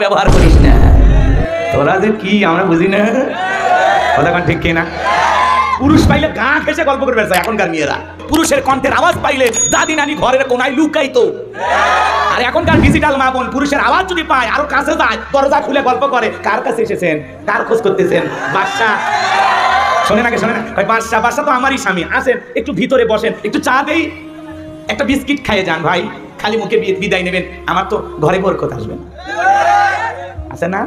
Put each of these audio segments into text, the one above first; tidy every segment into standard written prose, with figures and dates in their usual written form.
ব্যবহার করিস না। তোরা যে কি আমরা বুঝি না, কথা ঠিক কিনা? পুরুষ পাইলে গা ঘেঁষে গল্প করবে এখনকার মেয়েরা। পুরুষের কণ্ঠের আওয়াজ পাইলে দাদি নানি ঘরের কোনায় লুকাইতো। আর এখনকার ডিজিটাল মা বোন পুরুষের আওয়াজ যদি পায় আরো কাছে যায়, দরজা খুলে গল্প করে কার কাছে এসেছেন, কার খোঁজ করতেছেন। বাদশা শোনে না, শোনে না, বাদশা বাদশা তো আমারই স্বামী, আসেন একটু ভিতরে বসেন, একটু চা দেই, একটা বিস্কিট খাইয়ে যান ভাই, খালি মুখে বিদায় নেবেন, আমার তো ঘরে বরকত আসবে না। আছে না?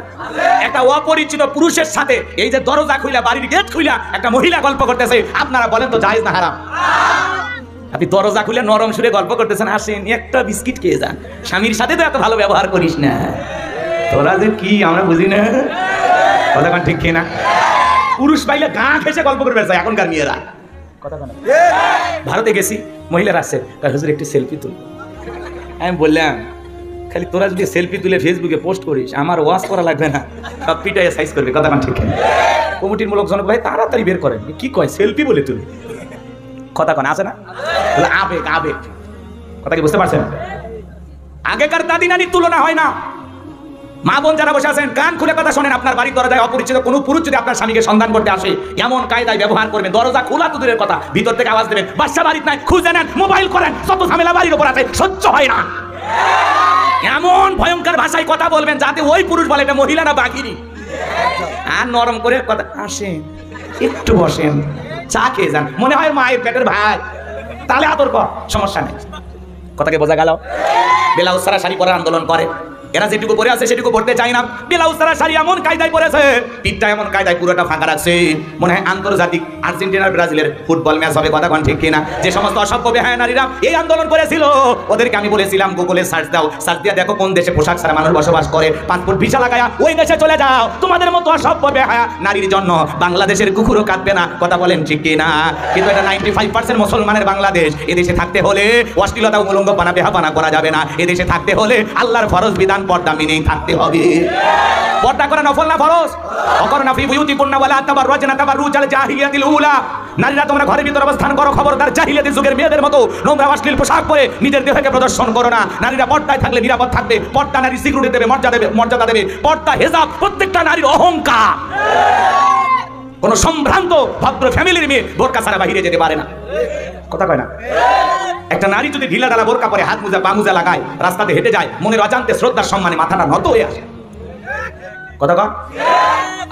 একটা অপরিচিত পুরুষের সাথে এই যে দরজা খুইলা, বাড়ির গেট খুইলা একটা মহিলা গল্প করতেছে, আপনারা বলেন তো জায়েজ না হারাম? আপনি দরজা খুলে নরম সুরে গল্প করতেছেন, আসেন একটা বিস্কিট খেয়ে যান, স্বামীর সাথে তো এত ভালো ব্যবহার করিস না। তোরা যে কি আমরা বুঝি না, কথা ঠিক কিনা? পুরুষ পাইলে গা ঘেঁষে গল্প করবে এখনকার মেয়েরা। কথা বলে ভারতে গেছি, মহিলারা আছে, হুজুর একটু সেলফি তুল। আমি বললাম খালি তোরা যদি সেলফি তুলে ফেসবুকে পোস্ট করিস আমার ওয়াশ করা লাগবে না, সব পিটাইয়া সাইজ করবে। কথা ঠিক কমিটির লোকজন ভাই তাড়াতাড়ি বের করেন, কি কয় সেলফি বলে তুই, কথা কন আছে না? আবেগ আবেগ, কথা কি বুঝতে পারছেন? আগেকার দাদি নানির তুলনা হয় না। মা বোন যারা বসে আছেন কান খুলে কথা শোনেন, আপনার বাড়ির দরজায় অপরিচিত কোনো পুরুষ যদি আপনার স্বামীকে সন্ধান করতে আসে এমন কায়দায় ব্যবহার করবেন, দরজা খোলা তো দূরের কথা ভিতর থেকে আওয়াজ দেবেন, বাদশা বাড়িতে নাই, খুঁজে নেন, মোবাইল করেন, যত ঝামেলা বাড়ির উপর আছে সহ্য হয় না। এমন ভয়ঙ্কর ভাষায় কথা বলবেন যাতে ওই পুরুষ বলে এটা মহিলা না বাঘিনী। আর নরম করে কথা, আসেন একটু বসেন, চা খেয়ে যান, মনে হয় মায়ের পেটের ভাই, তাহলে আদর কর, সমস্যা নেই। কথাকে বোঝা গেল? ব্লাউজ ছাড়া শাড়ি পরার আন্দোলন করে, এরা যেটুকু পরে আছে সেটুকু পড়তে চায় না। ব্লাউজ ছাড়া শাড়ি এমন কায়দায় পরেছে, পিঠটা এমন কায়দায় পুরোটা ফাঁকা রাখছে, মনে হয় আন্তর্জাতিক আর্জেন্টিনার ব্রাজিলের ফুটবল ম্যাচ হবে। কথা ঠিক কিনা? যে সমস্ত অসভ্য বেহায়া নারীরা এই আন্দোলন করেছিল ওদেরকে আমি বলেছিলাম গুগলে সার্চ দাও, সার্চ দিয়ে দেখো কোন দেশে পোশাক ছাড়া মানুষ বসবাস করে, পাসপোর্ট ভিসা লাগায়া ওই দেশে চলে যাও। তোমাদের মতো অসভ্য বেহায়া নারীর জন্য বাংলাদেশের কুকুরও কাঁদবে না। কথা বলেন ঠিক কিনা? কিন্তু এটা 95% মুসলমানের বাংলাদেশ। এদেশে থাকতে হলে অশ্লীলতা উলঙ্গ পানা বেহাপানা করা যাবে না। এদেশে থাকতে হলে আল্লাহর ফরজ বিধান পর্দা মেনেই থাকতে হবে। পর্দা করা নফল না ফরজ? অকরনা ফি বুয়ুতিকুন্না ওয়ালা তাবাররাজনা তাবাররুজাল জাহিলিয়াতিল উলা। নারীরা তোমরা ঘরের ভিতরে অবস্থান করো, খবরদার জাহিলিয়াতের যুগের মেয়েদের মতো নোংরা অশ্লীল পোশাক পরে নিজের দেহকে প্রদর্শন করো না। নারীরা পর্দায় থাকলে নিরাপদ থাকবে, পর্দা নারী সিকিউরিটি দেবে, মর্যাদা দেবে। পর্দা হিজাব প্রত্যেকটা নারীর অহংকার। কোন সম্ভ্রান্ত ভদ্র ফ্যামিলির মেয়ে বোরকা ছাড়া বাইরে যেতে পারে না। কথা কয় না? একটা নারী যদি ঢিলা ঢালা বোরকা পরে, হাত মোজা পা মোজা লাগায়, রাস্তাতে হেঁটে যায়, মনের অজান্তে শ্রদ্ধার সম্মানে মাথাটা নত হয়ে আসে। কথা কয়?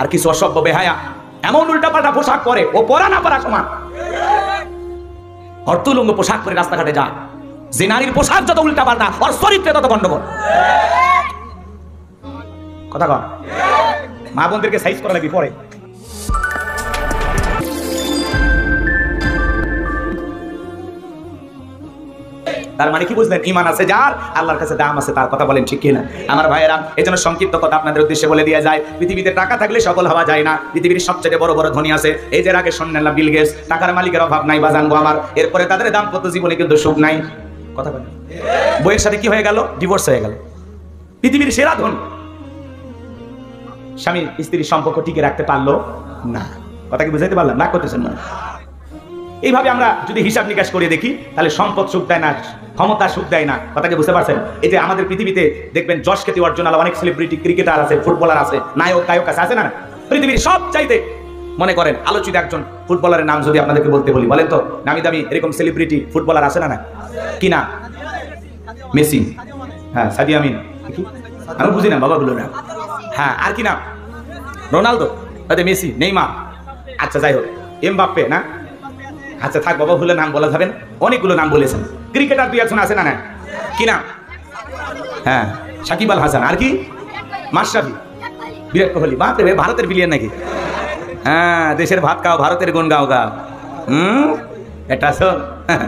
আর কিছু অসভ্য বেহায়া এমন উল্টাপাল্টা পোশাক পরে, ও পরা না পরা সমান, অর্থলঙ্গ পোশাক পরে রাস্তাঘাটে যায়। যে নারীর পোশাক যত উল্টাপাল্টা ওর চরিত্রে তত গন্ডগোল। কথা কয়? মা বোনদেরকে সাইজ করা লাগবে পরে। তার মানে কি বুঝলেন? ঈমান আছে যার, আল্লাহর কাছে দাম আছে তার। কথা বলেন ঠিক কিনা আমার ভাইয়েরা? এই জন্য সংক্ষিপ্ত কথা আপনাদের উদ্দেশ্যে বলে দেওয়া যায়, পৃথিবীতে টাকা থাকলে সফল হওয়া যায় না। পৃথিবীর সবচেয়ে বড় বড় ধনী আছে, এই যে আগে শুনলেন না বিল গেটস, টাকার মালিকের অভাব নাই বাজানগো আমার, এরপরে তাদের দাম্পত্য জীবনে কিন্তু সুখ নাই। কথা বলেন? বইয়ের সাথে কি হয়ে গেল? ডিভোর্স হয়ে গেল। পৃথিবীর সেরা ধনী স্বামী স্ত্রীর সম্পর্ক টিকে রাখতে পারলো না। কথা কি বুঝাইতে পারলাম? না করতেছেন না? এইভাবে আমরা যদি হিসাব নিকাশ করে দেখি তাহলে সম্পদ সুখ দেয় না, ক্ষমতা সুখ দেয় না। কথাকে বুঝতে পারছেন? এই যে আমাদের পৃথিবীতে দেখবেন যশ খ্যাতি অর্জন অনেক সেলিব্রিটি, ক্রিকেটার আছে, ফুটবলার আছে, নায়ক গায়ক আছে না? পৃথিবীর সব চাইতে মনে করেন আলোচিত একজন ফুটবলারের নাম যদি আপনাদেরকে বলতে বলি, বলেন তো নামি দামি এরকম সেলিব্রিটি ফুটবলার আছে না? কি না? মেসি, হ্যাঁ, সাদিয়া আমিন, আমি বুঝি না বাবা, বলো না। হ্যাঁ, আর কি নাম? রোনালদো, মেসি, নেইমার, আচ্ছা যাই হোক, এমবাপ্পে না? আচ্ছা থাক বাবা, ভুলে নাম বলা যাবেন, অনেকগুলো নাম বলেছেন। ক্রিকেটার দুই একজন আছে না? না কি নাম? হ্যাঁ, সাকিব আল হাসান, আর কি? মাশরাফি, বিরাট কোহলি। বাপরে, ভারতের বিলিয়ন নাকি? হ্যাঁ, দেশের ভাত খাও, ভারতের গুণ গাও গা। এটা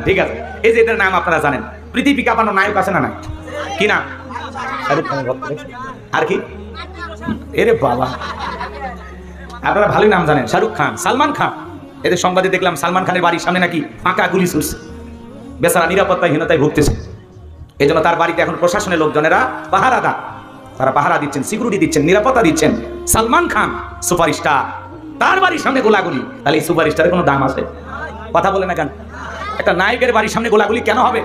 ঠিক আছে। এই যে এদের নাম আপনারা জানেন। পৃথিবী কাঁপানো নায়ক আছে না? না কি নাম? শাহরুখ খানের ভক্ত। আর কি? এরে বাবা, আপনারা ভালোই নাম জানেন। শাহরুখ খান, সালমান খান। এদের সংবাদে দেখলাম সালমান খানের বাড়ির সামনে নাকি ফাঁকা গুলি ছুটছে, বেচারা নিরাপত্তাহীনতায় ভুগতেছে। এই জন্য তার বাড়িতে এখন প্রশাসনের লোকজনেরা পাহারাদার, তারা পাহারা দিচ্ছেন, সিকিউরিটি দিচ্ছেন, নিরাপত্তা দিচ্ছেন। সালমান খান সুপারস্টার, তার বাড়ির সামনে গোলাগুলি, তাহলে এই সুপারস্টারের কোনো দাম আছে? কথা বলে না কেন? একটা নায়কের বাড়ির সামনে গোলাগুলি কেন হবে?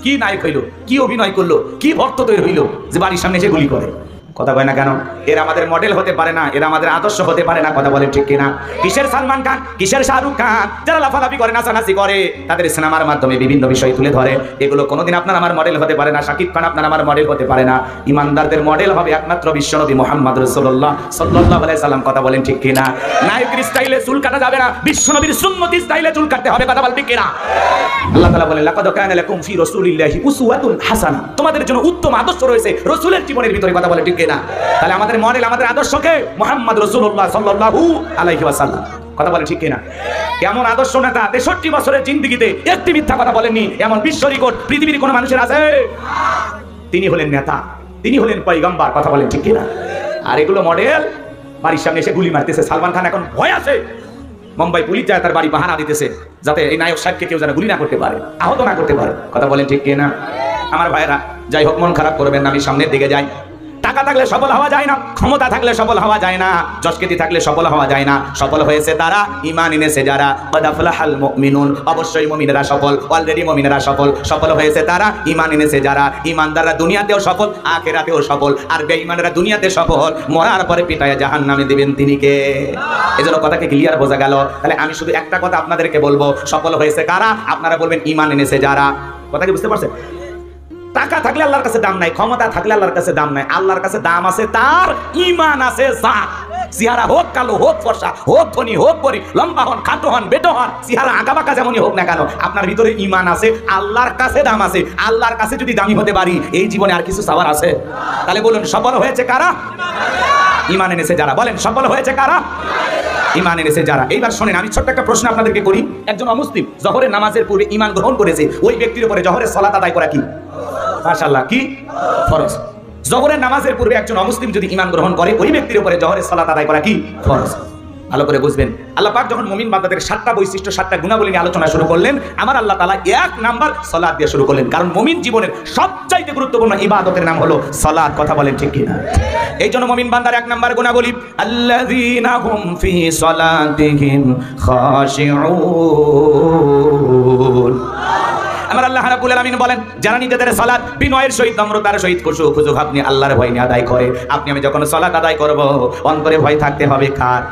কি নায়ক হইলো, কি অভিনয় করলো, কি ভক্ত তৈরি হইলো যে বাড়ির সামনে এসে গুলি করে? কথা কয় না কেন? এরা আমাদের মডেল হতে পারে না, এরা আমাদের আদর্শ হতে পারে না। কথা বলেন ঠিক কিনা? কিসের সালমান খান, কিসের শাহরুখ খান, যারা লাফালাফি করে, নাচানাচি করে, তাদের সিনেমার মাধ্যমে বিভিন্ন বিষয় তুলে ধরে, এগুলো কোনোদিন আপনার আমার মডেল হতে পারে না। শাকিব খান আপনার আমার মডেল হতে পারে না। ইমানদারদের মডেল হবে একমাত্র বিশ্বনবী মুহাম্মদ রাসূলুল্লাহ সাল্লাল্লাহু আলাইহি সাল্লাম। কথা বলেন ঠিক কিনা? নায়কের স্টাইলে চুল কাটা যাবে না, বিশ্বনবীর সুন্নতি স্টাইলে চুল কাটতে হবে। কথা বলেন ঠিক কিনা? আল্লাহ তাআলা বলেন লাকাদ কানা লাকুম ফি রাসূলিল্লাহি উসওয়াতুন হাসানাহ, তোমাদের জন্য উত্তম আদর্শ রয়েছে রাসূলের জীবনের ভিতরে। কথা বলেন ঠিক কিনা? তাহলে আমাদের মডেল, আমাদের আদর্শকে মুহাম্মদ রাসূলুল্লাহ সাল্লাল্লাহু আলাইহি ওয়াসাল্লাম। কথা বলেন ঠিক কিনা? কেমন আদর্শ নেতা! 63 বছরের জিন্দেগিতে একটি মিথ্যা কথা বলেননি, এমন বিশ্ব রেকর্ড পৃথিবীর কোন মানুষের আছে? তিনি হলেন নেতা, তিনি হলেন পয়গম্বর। কথা বলেন ঠিক কিনা? আর এগুলো মডেল বাড়ির সামনে এসে গুলি মারতেছে। সালমান খান এখন ভয় আছে, মুম্বাই পুলিশ যায় তার বাড়ি পাহারা দিতেছে, যাতে এই নায়ক সাহেবকে কেউ যেন গুলি না করতে পারে, আহত না করতে পারে। কথা বলেন ঠিক কিনা? আমার ভাইরা, যাই হোক, মন খারাপ করবেন না, আমি সামনের দিকে যাই। টাকা থাকলে সফল হওয়া যায় না, ক্ষমতা থাকলে সফল হওয়া যায় না, যশকীর্তি থাকলে সফল হওয়া যায় না। সফল হয়েছে তারা, ঈমান এনেছে যারা। কদ আফলাহাল মুমিনুন, অবশ্যই মুমিনেরা সফল, অলরেডি মুমিনেরা সফল। সফল হয়েছে তারা, ঈমান এনেছে যারা। ঈমানদাররা দুনিয়াতেও সফল, আখিরাতেও সফল। আর বেঈমানরা দুনিয়াতে সফল, মরার পরে পিটায়া জাহান্নামে দিবেন তিনি কে? এজন্য কথাকে ক্লিয়ার বোঝা গেল। তাহলে আমি শুধু একটা কথা আপনাদেরকে বলবো, সফল হয়েছে কারা? আপনারা বলবেন ঈমান এনেছে যারা। কথা কি বুঝতে পারছেন? টাকা থাকলে আল্লাহর কাছে দাম নাই, ক্ষমতা থাকলে আল্লাহর কাছে দাম নাই। আল্লাহর কাছে দাম আছে তার, ঈমান আছে যার। চেহারা হোক কালো, হোক ফর্সা, হোক ধনী, হোক গরিব, লম্বা হন, খাটো হন, বেটো হন, চেহারা আঁকাবাঁকা যেমনই হোক না কেন, আপনার ভিতরে ঈমান আছে, আল্লাহর কাছে দাম আছে। আল্লাহর কাছে যদি দামি হতে পারি, এই জীবনে আর কিছু চাওয়ার আছে? তাহলে বলুন, সফল হয়েছে কারা? ঈমান এনেছে যারা। বলেন, সফল হয়েছে কারা? ঈমান এনেছে যারা। এইবার শোনেন, আমি ছোট্ট একটা প্রশ্ন আপনাদেরকে করি। একজন অমুসলিম জোহরের নামাজের পূর্বে ঈমান গ্রহণ করেছে, ওই ব্যক্তির উপরে জোহরের সালাত আদায় করা কি? মাশাআল্লাহ, কি ফরজ। জোহরের নামাজের পূর্বে একজন অমুসলিম যদি ঈমান গ্রহণ করে, ওই ব্যক্তির উপরে জোহরের সালাত আদায় করা কি? ফরজ। ভালো করে বুঝবেন। আল্লাহ পাক যখন মুমিন বান্দাদের 7টা বৈশিষ্ট্য, 7টা গুণাবলী নিয়ে আলোচনা শুরু করলেন, আমার আল্লাহ তাআলা 1 নাম্বার সালাত দিয়ে শুরু করলেন। কারণ মুমিন জীবনের সবচাইতে গুরুত্বপূর্ণ ইবাদতের নাম হলো সালাত। কথা বলেন ঠিক কিনা? এই জন্য মুমিন বান্দার 1 নাম্বার গুণাবলী, আল্লাযীনা হুম ফি সালাতিহিম খাশিউন। আমার আল্লাহ রাব্বুল আলামিন বলেন, যারা নিজেদের সালাত বিনয়ের সহিত, নম্রতার সহিত, খুশু ভাব নিয়ে আল্লাহর ভয় নিয়ে আদায় করে। আপনি আমি যখন সালাত আদায় করব, অন্তরে ভয় থাকতে হবে কার?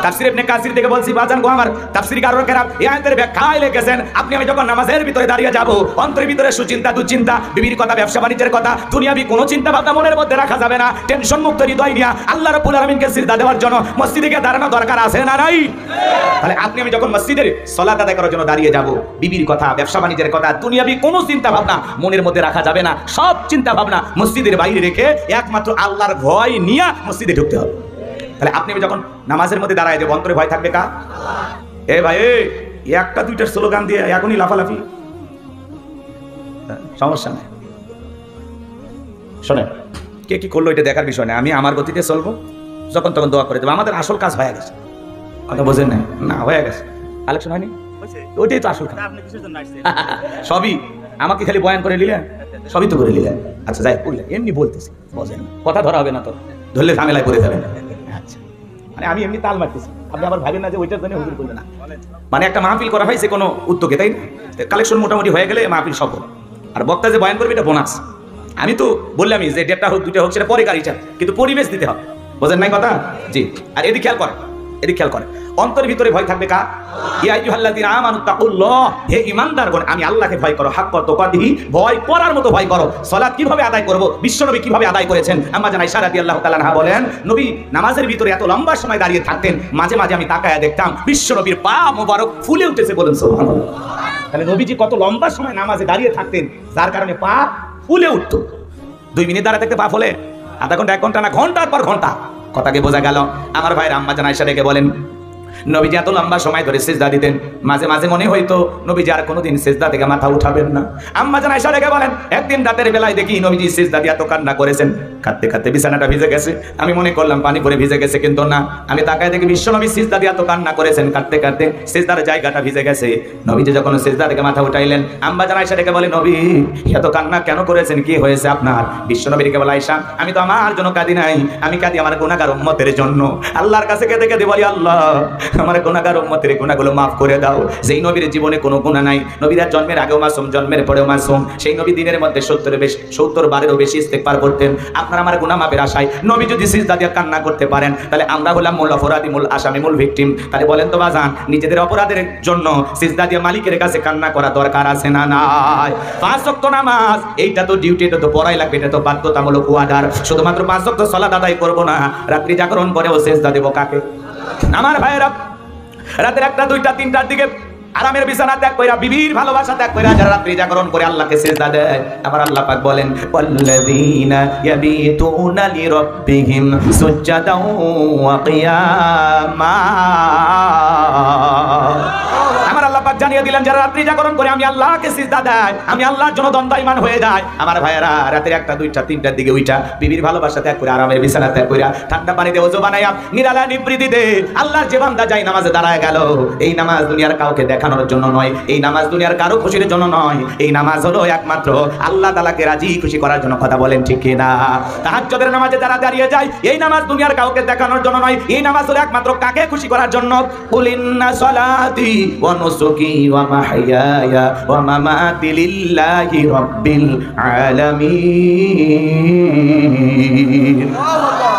তাফসীর ইবনে কাসির থেকে বলছি বাজান গো আমার, তাফসীরকাররা এই আয়াতের ব্যাখ্যায় লিখেছেন, আপনি আমি যখন নামাজের ভিতরে দাঁড়িয়ে যাব, অন্তরের ভিতরে সুচিন্তা, দুশ্চিন্তা, বিবির কথা, ব্যবসা বাণিজ্যের কথা, দুনিয়াবি কোনো চিন্তা ভাবনা মনের মধ্যে রাখা যাবে না। টেনশন মুক্ত হৃদয় নিয়ে আল্লাহ রাব্বুল আলামিনকে সিজদা দেওয়ার জন্য মসজিদে গিয়ে দাঁড়ানো দরকার আছে না নাই? তাহলে আপনি আমি যখন মসজিদের সালাত আদায় করার জন্য দাঁড়িয়ে যাব, বিবির কথা, ব্যবসা বাণিজ্যের কথা, দুনিয়াবি কোনো চিন্তা ভাবনা মনের মধ্যে রাখা যাবে না। সব চিন্তা ভাবনা মসজিদের বাইরে রেখে একমাত্র আল্লাহর ভয় নিয়ে মসজিদে ঢুকতে হবে। তাহলে আপনি যখন নামাজের মধ্যে দাঁড়ায় যাবো, অন্তরে ভয় থাকবে কার? এ ভাই, একটা দুইটা স্লোগান দিয়ে এখনই লাফালাফি সমস্যা নেই। শোনেন, কে কি করলো এটা দেখার বিষয় না, আমি আমার গতিতে চলবো, যখন তখন দোয়া করে দেবো। আমাদের আসল কাজ হয়ে গেছে। কথা বোঝেন না? না, হয়ে গেছে। কালেকশন হয়নি, ওইটাই তো আসল কাজ। সবই আমাকে খালি বয়ান করে নিলেন, সবই তো করে নিলেন। আচ্ছা যাই করলেন, এমনি বলতেছি, বোঝেন, কথা ধরা হবে না তো, ধরলে ঝামেলায় পড়ে যাবেন। আচ্ছা, মানে আমি এমনি তাল মারতেছি, আপনি আবার ভাবেন না যে ওইটার জন্য হুজুর করবে না। মানে একটা মাহফিল করা হয়েছে কোনো উদ্যোগে, তাই না? কালেকশন মোটামুটি হয়ে গেলে মাহফিল সফল। আর বক্তা যে বয়ান করবে এটা বোনাস। আমি তো বললামই যে 1.5টা হোক 2টা হোক সেটা পরে গাড়িটা, কিন্তু পরিবেশ দিতে হবে। বোঝেন নাই কথা? জি। আর এদিকে খেয়াল করেন, এদিকে খেয়াল করেন, অন্তরের ভিতরে ভয় থাকবে কার? ইয়া আইয়ুহাল্লাযীনা আমানু তাকুল্লাহ, হে ঈমানদারগণ আমি আল্লাহকে ভয় করো, হাক্কা তুকাতিহি, ভয় করার মতো ভয় করো। সালাত কিভাবে আদায় করব, বিশ্বনবী কিভাবে আদায় করেছেন। আম্মা জান আয়েশা রাদিয়াল্লাহু তাআলা আনহা বলেন, নবী নামাজের ভিতরে এত লম্বা সময় দাঁড়িয়ে থাকতেন, মাঝে মাঝে আমি তাকায়া দেখতাম বিশ্বনবীর পা মোবারক ফুলে উঠেছে। বলেন সুবহানাল্লাহ। তাহলে নবীজি কত লম্বা সময় নামাজে দাঁড়িয়ে থাকতেন, যার কারণে পা ফুলে উঠতো। 2 মিনিট দাঁড়িয়ে থাকতে পা ফুলে, আধা ঘন্টা, 1 ঘন্টা না, ঘন্টার পর ঘন্টা। কথাকে বোঝা গেল? আমার ভাইরা, আম্মা জান আয়েশা রেখে বলেন, নবীজি এত লম্বা সময় ধরে সিজদা দিতেন, মাঝে মাঝে মনে হইতো নবীজি আর কোনোদিন সিজদা থেকে মাথা উঠাবেন না। আম্মা জান আয়েশা রেখে বলেন, একদিন রাতের বেলায় দেখি নবীজি সিজদা দিয়ে এত কান্না করেছেন, কাঁদতে কাঁদতে বিছানাটা ভিজে গেছে। আমি মনে করলাম পানি পরে ভিজে গেছে, কিন্তু না, আমি তাকায় দেখি বিশ্বনবী সিজদা দিয়ে এত কান্না করেছেন, কাঁদতে কাঁদতে সিজদার জায়গাটা ভিজে গেছে। নবীজি যখন সিজদা থেকে মাথা উঠাইলেন, আম্মা জান আয়েশা রেখে বলে, নবী এত কান্না কেন করেছেন, কি হয়েছে আপনার? বিশ্বনবী রেখে বলে, আয়েশা আমি তো আমার জন্য কাঁদি নাই, আমি কাঁদি আমার গুনাহগার উম্মতের জন্য। আল্লাহর কাছে কেঁদে কেঁদে বলি, আল্লাহ আমার গুনাহগার উম্মতের গুনাহগুলো মাফ করে দাও। যেই নবীর জীবনে কোনো গুনাহ নাই, নবীরা জন্মের আগেও মাসুম, জন্মের পরেও মাসুম, সেই নবী দিনের মধ্যে 70 বারেরও বেশি ইস্তেগফার করতেন। আপনার আপনার আমার গুনাহ মাফের আশায় নবী যদি সিজদা দিয়ে কান্না করতে পারেন, তাহলে আমরা হলাম মূল অপরাধী, মূল আসামি, মূল ভিকটিম। তাহলে বলেন তো বাজান, নিজেদের অপরাধের জন্য সিজদা দিয়ে মালিকের কাছে কান্না করা দরকার আছে না নাই? 5 ওয়াক্ত নামাজ, এইটা তো ডিউটি, এটা তো পড়াই লাগবে, এটা তো বাধ্যতামূলক ওয়ার্ডার। শুধুমাত্র 5 ওয়াক্ত সালাত আদায় করব না, রাত্রি জাগরণ করেও সিজদা দেব কাকে? আমার ভাইয়েরা, রাতের 1টা 2টা 3টার দিকে আরামের বিছানা ত্যাগ কইরা, বিবির ভালোবাসা ত্যাগ কইরা যারা রাত্রি জাগরণ করে আল্লাহকে সিজদা দেয়, আমার আল্লাহ পাক বলেন ওয়াল্লাযীনা ইয়াবিতুনা লিরাব্বিহিম সুজদাও ওয়া কিয়ামা। আমার আল্লাহ পাক জানিয়ে দিলেন যারা রাত্রি জাগরণ করে আমি আল্লাহকে সিজদা দেয়, আমি আল্লাহর জন্য দণ্ডায়মান হয়ে যায়। আমার ভাইয়েরা, রাতের 1টা 2টা 3টার দিকে উইটা বিবির ভালোবাসা ত্যাগ করে আরামের বিছানা ত্যাগ কইরা ঠান্ডা পানিতে ওযু বানাইয়া নিরালা নিবৃত্তিতে আল্লাহর যে বান্দা যায় নামাজে দাঁড়ায় গেল, এই নামাজ দুনিয়ার কাউকে দেখানোর জন্য নয়, এই নামাজ দুনিয়ার কারো খুশির জন্য নয়, এই নামাজ হলো একমাত্র আল্লাহ তাআলাকে রাজি খুশি করার জন্য। কথা বলেন ঠিক কি না? তাহাজ্জুদের নামাজে যারা দাঁড়িয়ে যায়, এই নামাজ দুনিয়ার কাউকে দেখানোর জন্য নয়, এই নামাজ হলো একমাত্র কাকে খুশি করার জন্য। কুল ইন্না সলাতি ওয়া নুসুকি ওয়া মাহইয়ায়া ওয়া মামাতি লিল্লাহি রাব্বিল আলামিন।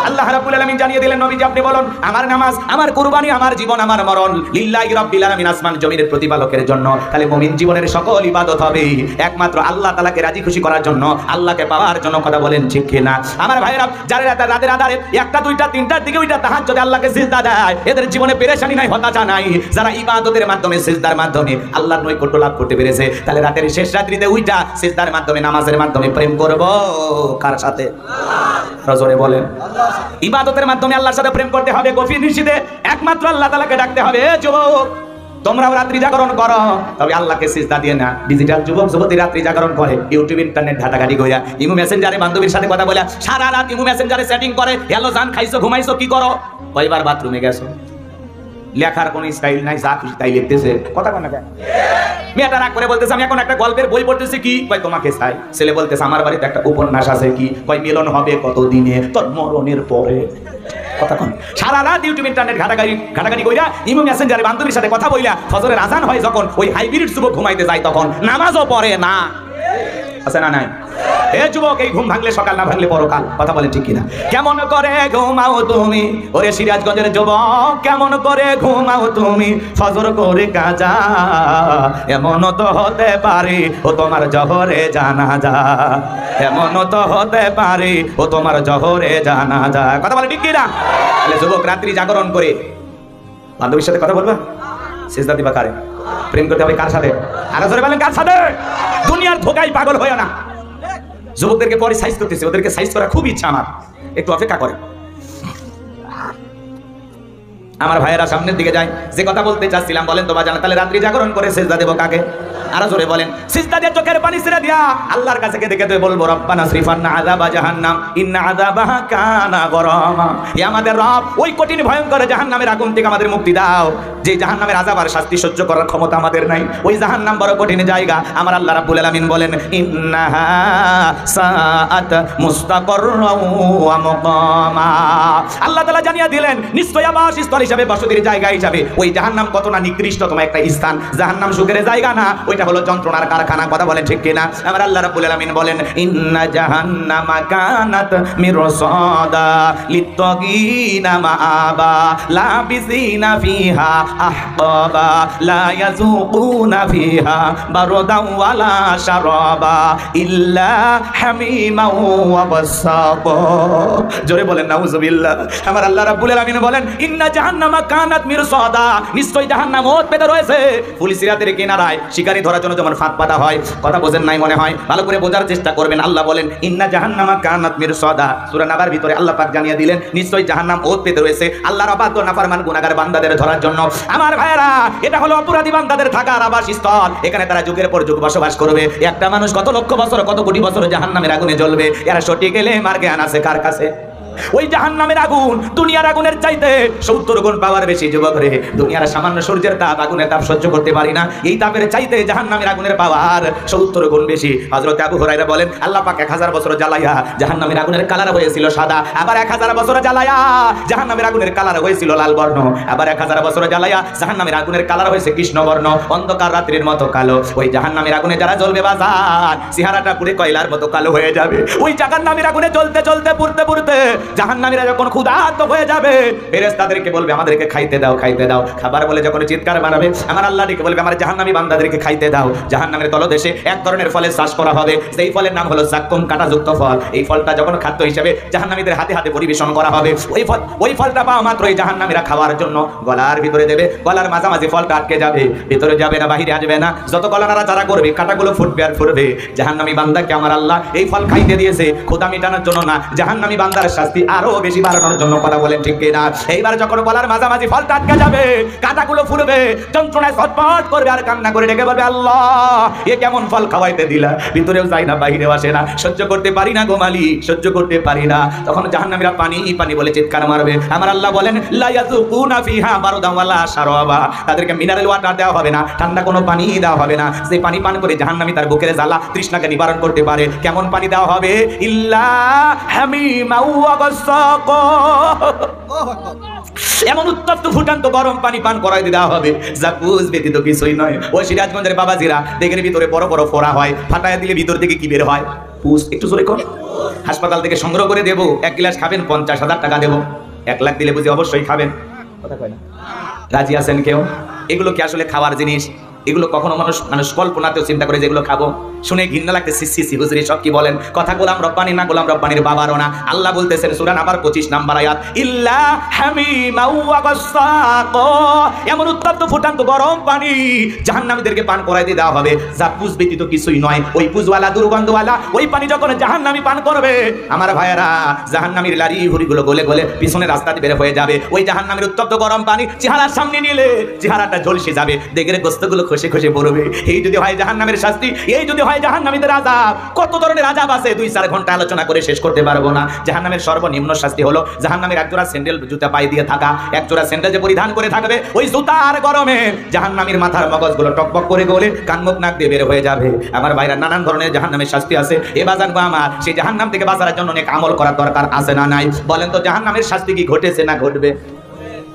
আল্লাহ রাব্বুল আলামিন জানিয়ে দিলেন নবীজি আপনি বলুন, আমার নামাজ, আমার কুরবানি, আমার জীবন, আমার মরণ লিল্লাহি রাব্বিল আলামিন, আসমান জমিনের প্রতিপালকের জন্য। তাহলে মুমিন জীবনের সকল ইবাদত হবে একমাত্র আল্লাহ তাআলাকে রাজি খুশি করার জন্য, আল্লাহকে পাওয়ার জন্য। কথা বলেন ঠিক কি না? আমার ভাইরা, যারা রাতের আধারে 1টা 2টা 3টার দিকে ওইটা তাহাজ্জুদে আল্লাহকে সিজদা দেয়, এদের জীবনে পেরেশানি নাই, হতাশা নাই। যারা ইবাদতের মাধ্যমে, সিজদার মাধ্যমে আল্লাহর নৈকট্য লাভ করতে পেরেছে, তাহলে রাতের শেষ রাত্রিতে ওইটা সিজদার মাধ্যমে, নামাজের মাধ্যমে প্রেম করব কার সাথে? রজরে বলেন, ইবাদতের মাধ্যমে আল্লাহর সাথে প্রেম করতে হবে। গফির নিশিতে একমাত্র আল্লাহ তাআলাকে ডাকতে হবে। যুবক, তোমরাও রাত্রি জাগরণ করো, তবে আল্লাহকে সিজদা দিয়ে না। ডিজিটাল যুবক যুবতী রাত্রি জাগরণ করে, ইউটিউব ইন্টারনেট ঘাটাঘাটি কইরা, ইমো মেসেঞ্জারে বান্ধবীর সাথে কথা বলে, সারা রাত ইমো মেসেঞ্জারে সেটিং করে। হ্যালো জান, খাইছো, ঘুমাইছো, কি করো? কয়বার বাথরুমে গেছো? লেখার কোন স্টাইল নাই, যা খুশি তাই লিখতেছে। কথা কোন না? মেয়েটা রাগ করে বলতেছে আমি এখন একটা গল্পের বই পড়তেছি। কি কয়? তোমাকে চাই। ছেলে বলতেছে আমার বাড়িতে একটা উপন্যাস আছে। কি কয়? মিলন হবে কত দিনে, তোর মরণের পরে। কথা কোন? সারা রাত ইউটিউব ইন্টারনেট ঘাটাঘাটি কইরা, ইমো মেসেঞ্জারে বান্ধবীর সাথে কথা বইলা, ফজরের আজান হয় যখন, ওই হাইব্রিড যুবক ঘুমাইতে যায় তখন নামাজও পড়ে না। আছে না নাই? এ যুবক, এই ঘুম ভাঙলে সকাল, না ভাঙলে পরকাল। কথা বলেন ঠিক কিনা? কেমন করে ঘুমাও তুমি, ওরে সিরাজগঞ্জের যুবক, কেমন করে ঘুমাও তুমি ফজর করে কাজা? এমন তো হতে পারে ও তোমার জহরে জানাজা, এমন তো হতে পারে ও তোমার জহরে জানাজা। কথা বলেন ঠিক কিনা? তাহলে যুবক রাত্রি জাগরণ করে বান্ধবীর সাথে কথা বলবা, সিজদা দিবা কারে? প্রেম করতে হবে কার সাথে? আরো জোরে বলেন, কার সাথে? দুনিয়ার ধোকায় পাগল হয় না। যুবকদেরকে পরে সাইজ করতেছে, ওদেরকে সাইজ করা খুব ইচ্ছা আমার, একটু অপেক্ষা করে। আমার ভাইয়েরা সামনের দিকে যায়, যে কথা বলতে চাচ্ছিলাম বলেন তো বাজান, তাহলে রাত্রি জাগরণ করে সিজদা দেব কাকে? আরো জোরে বলেন, সিজদা দিয়ে চোখের পানি ছেড়ে দিয়া আল্লাহর কাছে কেঁদে কেঁদে বলবো রব্বানা সরিফান্না আযাবা জাহান্নাম ইন্না আযাবাহা কানা গরামা। হে আমাদের রব, ওই কঠিন ভয়ঙ্কর জাহান্নামের আগুন থেকে আমাদের মুক্তি দাও। যে জাহান্নামের আযাব আর শাস্তি সহ্য করার ক্ষমতা আমাদের নাই, ওই জাহান্নাম বড় কঠিন জায়গা। আমার আল্লাহ রাব্বুল আলামিন বলেন ইন্নাহা সাআত মুস্তাকাররান ওয়া মুকামা। আল্লাহ তাআলা জানিয়ে দিলেন নিশ্চয় আবাসস্থল হিসাবে, বসতির জায়গা হিসাবে ওই জাহান্নাম কত না নিকৃষ্টতম একটা স্থান। জাহান্নাম সুখের জায়গা না, ওইটা হলো যন্ত্রণার কারখানা। কথা বলেন ঠিক কিনা? আমার আল্লাহ রাব্বুল আলামিন বলেন ইন্না জাহান্নামা কানাত মিরসাদা লিত্তাগিনা মাআবা লাবিসিনা ফিহা আহকাবা লা ইয়াযুকুনা ফিহা বারদাও ওয়ালা শারাবা ইল্লা হামিমা ওয়া গাসাবা। জোরে বলেন নাউজুবিল্লাহ। আমার আল্লাহ রাব্বুল আলামিন বলেন ইন্না জাহান্নামা কানাত মিরসাদা, নিশ্চয় জাহান্নাম ওত পেতে রয়েছে পুলিশিরাতের কিনারায়, শিকারী ধরার জন্য যেমন ফাঁদ পাতা হয়। কথা বোঝেন নাই মনে হয়, ভালো করে বোঝার চেষ্টা করবেন। আল্লাহ বলেন ইন্না জাহান্নামা কানাত মিরসাদা। সূরা নাবার ভিতরে আল্লাহ পাক জানিয়ে দিলেন নিশ্চয় জাহান্নাম ওত পেতে রয়েছে আল্লাহর অবাধ্য নাফরমান গুনাহগার বান্দাদের ধরার জন্য। আমার ভাইয়েরা, এটা হলো অপরাধী বান্দাদের থাকার আবাসস্থল। এখানে তারা যুগের পর যুগ বসবাস করবে। একটা মানুষ কত লক্ষ বছর, কত কোটি বছর জাহান্নামের আগুনে জ্বলবে। এরা সঠিক এলে মার্গে আনাছে কার কাছে? ওই জাহান্নামের আগুন দুনিয়ার আগুনের চাইতে 70 গুণ পাওয়ার বেশি যুবক রে। দুনিয়ার সামান্য সূর্যের তাপ, আগুনের তাপ সহ্য করতে পারি না, এই তাপের চাইতে জাহান্নামের আগুনের পাওয়ার 70 গুণ বেশি। হযরত আবু হুরায়রা বলেন আল্লাহ পাক 1000 বছর জ্বালায়া জাহান্নামের আগুনের কালার হয়েছিল সাদা, আবার 1000 বছর জ্বালায়া জাহান্নামের আগুনের কালার হয়েছিল লাল বর্ণ, আবার 1000 বছর জ্বালায়া জাহান্নামের আগুনের কালার হয়েছে কৃষ্ণ বর্ণ, অন্ধকার রাত্রির মতো কালো। ওই জাহান্নামের আগুনে যারা জ্বলবে বাজার, চেহারাটা পুরো কয়লার মতো কালো হয়ে যাবে। ওই জাহান্নামের আগুনে জ্বলতে জ্বলতে পুড়তে পুড়তে জাহান্নামীরা যখন ক্ষুধার্ত হয়ে যাবে, ফেরেশতাদেরকে বলবে আমাদেরকে খাইতে দাও, খাইতে দাও। খাবার বলে যখন চিৎকার মারবে, আমার আল্লাহ ডেকে বলবে আমার জাহান্নামী বান্দাদেরকে খাইতে দাও। জাহান্নামের তলদেশে এক ধরনের ফলের চাষ করা হবে, সেই ফলের নাম হলো জাক্কুম, কাঁটাযুক্ত ফল। এই ফলটা যখন খাদ্য হিসেবে জাহান্নামীদের হাতে হাতে পরিবেশন করা হবে, ওই ফলটা পাওয়া মাত্রই জাহান্নামীরা খাওয়ার জন্য গলার ভিতরে দেবে, গলার মাঝামাঝি ফলটা আটকে যাবে, ভিতরে যাবে না, বাহিরে আসবে না। যত গলা নাড়াচাড়া করবে কাঁটাগুলো ফুটবে আর ফুটবে। জাহান্নামী বান্দাকে আমার আল্লাহ এই ফল খাইতে দিয়েছে ক্ষুধা মেটানোর জন্য না, জাহান্নামী বান্দার শাস্তি আরো বেশি বাড়ানোর জন্য। কথা বলেন ঠিক কিনা? এইবার যখন গলার মাঝামাঝি ফলটা আটকে যাবে, কাঁটাগুলো ফুটবে, যন্ত্রণায় ছটফট করবে আর কান্না করে ডেকে বলবে আল্লাহ এ কেমন ফল খাওয়াইতে দিলা, ভিতরেও যায় না বাহিরেও আসে না, সহ্য করতে পারি না গো মালিক, সহ্য করতে পারি না। তখন জাহান্নামীরা পানি পানি বলে চিৎকার মারবে। আমার আল্লাহ বলেন লা ইয়াযুকুনা ফিহা বারদান ওয়ালা শারাবা, তাদেরকে মিনারেল ওয়াটার দেওয়া হবে না, ঠান্ডা কোনো পানি দেওয়া হবে না। যে পানি পান করে জাহান্নামী তার বুকের জ্বালা তৃষ্ণাকে নিবারণ করতে পারে, কেমন পানি দেওয়া হবে? ইল্লা হামিমা ওয়া গাসসাকা, এমন উত্তপ্ত ফুটান্ত গরম পানি পান করাই দেওয়া হবে যা বুঝ ব্যতীত কিছুই নয়। ওই সিরাজগঞ্জের বাবাজিরা দেখের ভিতরে বড় বড় ফোড়া হয়, ফাটায় দিলে ভিতর থেকে কি বের হয়? পুষ। একটু জোরে কর। হাসপাতাল থেকে সংগ্রহ করে দেবো, এক গ্লাস খাবেন 50,000 টাকা দেবো, 1 লাখ দিলে বুঝি অবশ্যই খাবেন। কথা কয় না? রাজি আছেন কেউ? এগুলো কি আসলে খাওয়ার জিনিস? এগুলো কখনো মানুষ কল্পনাতেও চিন্তা করে যেগুলো খাবো, শুনে ঘৃণা লাগতে সি হুজুরি সব কি বলেন কথা। গোলাম রব্বানি না, গোলাম রব্বানির বাবারও না। আল্লাহ বলতেছেন সূরা নাম্বার 25 নাম্বার আয়াত, ইল্লা হামিমা ওয়া গাসসাকা, এমন উত্তপ্ত ফুটান্ত গরম পানি জাহান্নামীদেরকে পান করাইতে দেওয়া হবে যা পুজ ব্যতীত কিছুই নয়। ওই পুজওয়ালা দুর্গন্ধওয়ালা ওই পানি যখন জাহান্নামী পান করবে, আমার ভাইয়েরা জাহান্নামীর লারি ভুড়িগুলো গলে গলে পিছনের রাস্তাতে বের হয়ে যাবে। ওই জাহান্নামীর উত্তপ্ত গরম পানি চেহারার সামনে নিলে চেহারাটা ঝলসে যাবে, দেখে গোস্তগুলো খসে খসে পড়বে। এই যদি হয় জাহান্নামের শাস্তি, এই যদি হয় জাহান্নামীদের আযাব। কত ধরনের আযাব আছে 2-4 ঘন্টা আলোচনা করে শেষ করতে পারবো না। জাহান্নামের সর্বনিম্ন শাস্তি হলো জাহান্নামের একজোড়া স্যান্ডেল জুতা পায়ে দিয়ে থাকা, একজোড়া স্যান্ডেল যে পরিধান করে থাকবে, ওই জুতার গরমে জাহান্নামীর মাথার মগজগুলো টকবক করে গলে কান মুখ নাক দিয়ে বের হয়ে যাবে। আমার ভাইরা নানান ধরনের জাহান্নামের শাস্তি আছে। এ বাজান গো আমার, সেই জাহান্নাম থেকে বাঁচার জন্য অনেক আমল করার দরকার আছে না নাই? বলেন তো জাহান্নামের শাস্তি কি ঘটেছে না ঘটবে?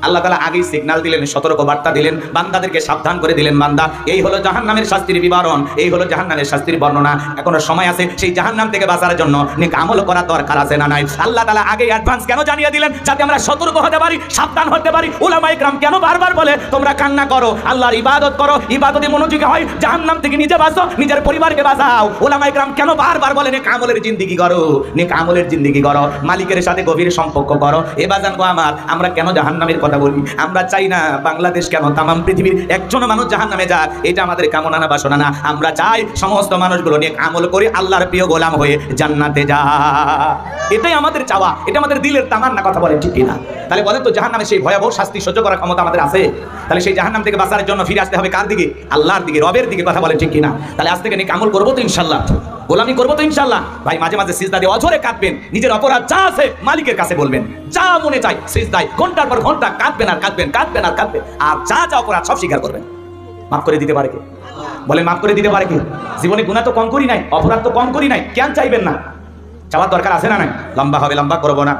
আল্লাহ তাআলা আগেই সিগন্যাল দিলেন, সতর্ক বার্তা দিলেন, বান্দাদেরকে সাবধান করে দিলেন, বান্দা এই হলো জাহান্নামের শাস্তির বিবরণ, এই হলো জাহান্নামের শাস্তির বর্ণনা। এখনো সময় আছে সেই জাহান্নাম থেকে বাঁচার জন্য নেক আমল করার দরকার আছে না নাই? আল্লাহ তাআলা আগেই অ্যাডভান্স কেন জানিয়ে দিলেন? যাতে আমরা সতর্ক হতে পারি, সাবধান হতে পারি। উলামায়ে কেরাম কেন বারবার বলে তোমরা কান্না করো, আল্লাহর ইবাদত করো, ইবাদতে মনোযোগী হয়, জাহান্নাম থেকে নিজে বাঁচো, নিজের পরিবারকে বাঁচাও। উলামায়ে কেরাম কেন বারবার বলে নেক আমলের জিন্দেগি করো, নেক আমলের জিন্দেগি করো, মালিকের সাথে গভীর সম্পর্ক করো। এ বাজান গো আমার, আমরা কেন জাহান্নামের কথা বলি? আমরা চাই না বাংলাদেশ কেন তামাম পৃথিবীর একজন মানুষ জাহান্নামে যাক, এটা আমাদের কামনা না বাসনা না। আমরা চাই সমস্ত মানুষগুলো নেক আমল করে আল্লাহর প্রিয় গোলাম হয়ে জান্নাতে যা, এটাই আমাদের চাওয়া, এটা আমাদের দিলের তামান্না। কথা বলেন ঠিক কিনা? তাহলে বলেন তো জাহান্নামে সেই ভয়াবহ শাস্তি সহ্য করার ক্ষমতা আমাদের আছে? তাহলে সেই জাহান্নাম থেকে বাঁচার জন্য ফিরে আসতে হবে কার দিকে? আল্লাহর দিকে, রবের দিকে। কথা বলেন ঠিক কিনা? তাহলে আজ থেকে নেক আমল করবো তো ইনশাআল্লাহ, গোলামি করবো তো ইনশাআল্লাহ। ভাই মাঝে মাঝে সিজদা দিয়ে অঝরে কাঁদবেন, নিজের অপরাধ যা আছে মালিকের কাছে বলবেন, যা মনে চাই সিজদায় ঘন্টার পর ঘন্টা কাঁদবেন আর কাঁদবেন, কাঁদবেন আর কাঁদবেন, আর যা যা অপরাধ সব স্বীকার করবেন। মাফ করে দিতে পারে কে? বলেন মাফ করে দিতে পারে কে? জীবনে গুনাহ তো কম করি নাই, অপরাধ তো কম করি নাই, কেন চাইবেন না? চাওয়ার দরকার আছে না নাই? লম্বা হবে, লম্বা করবো না।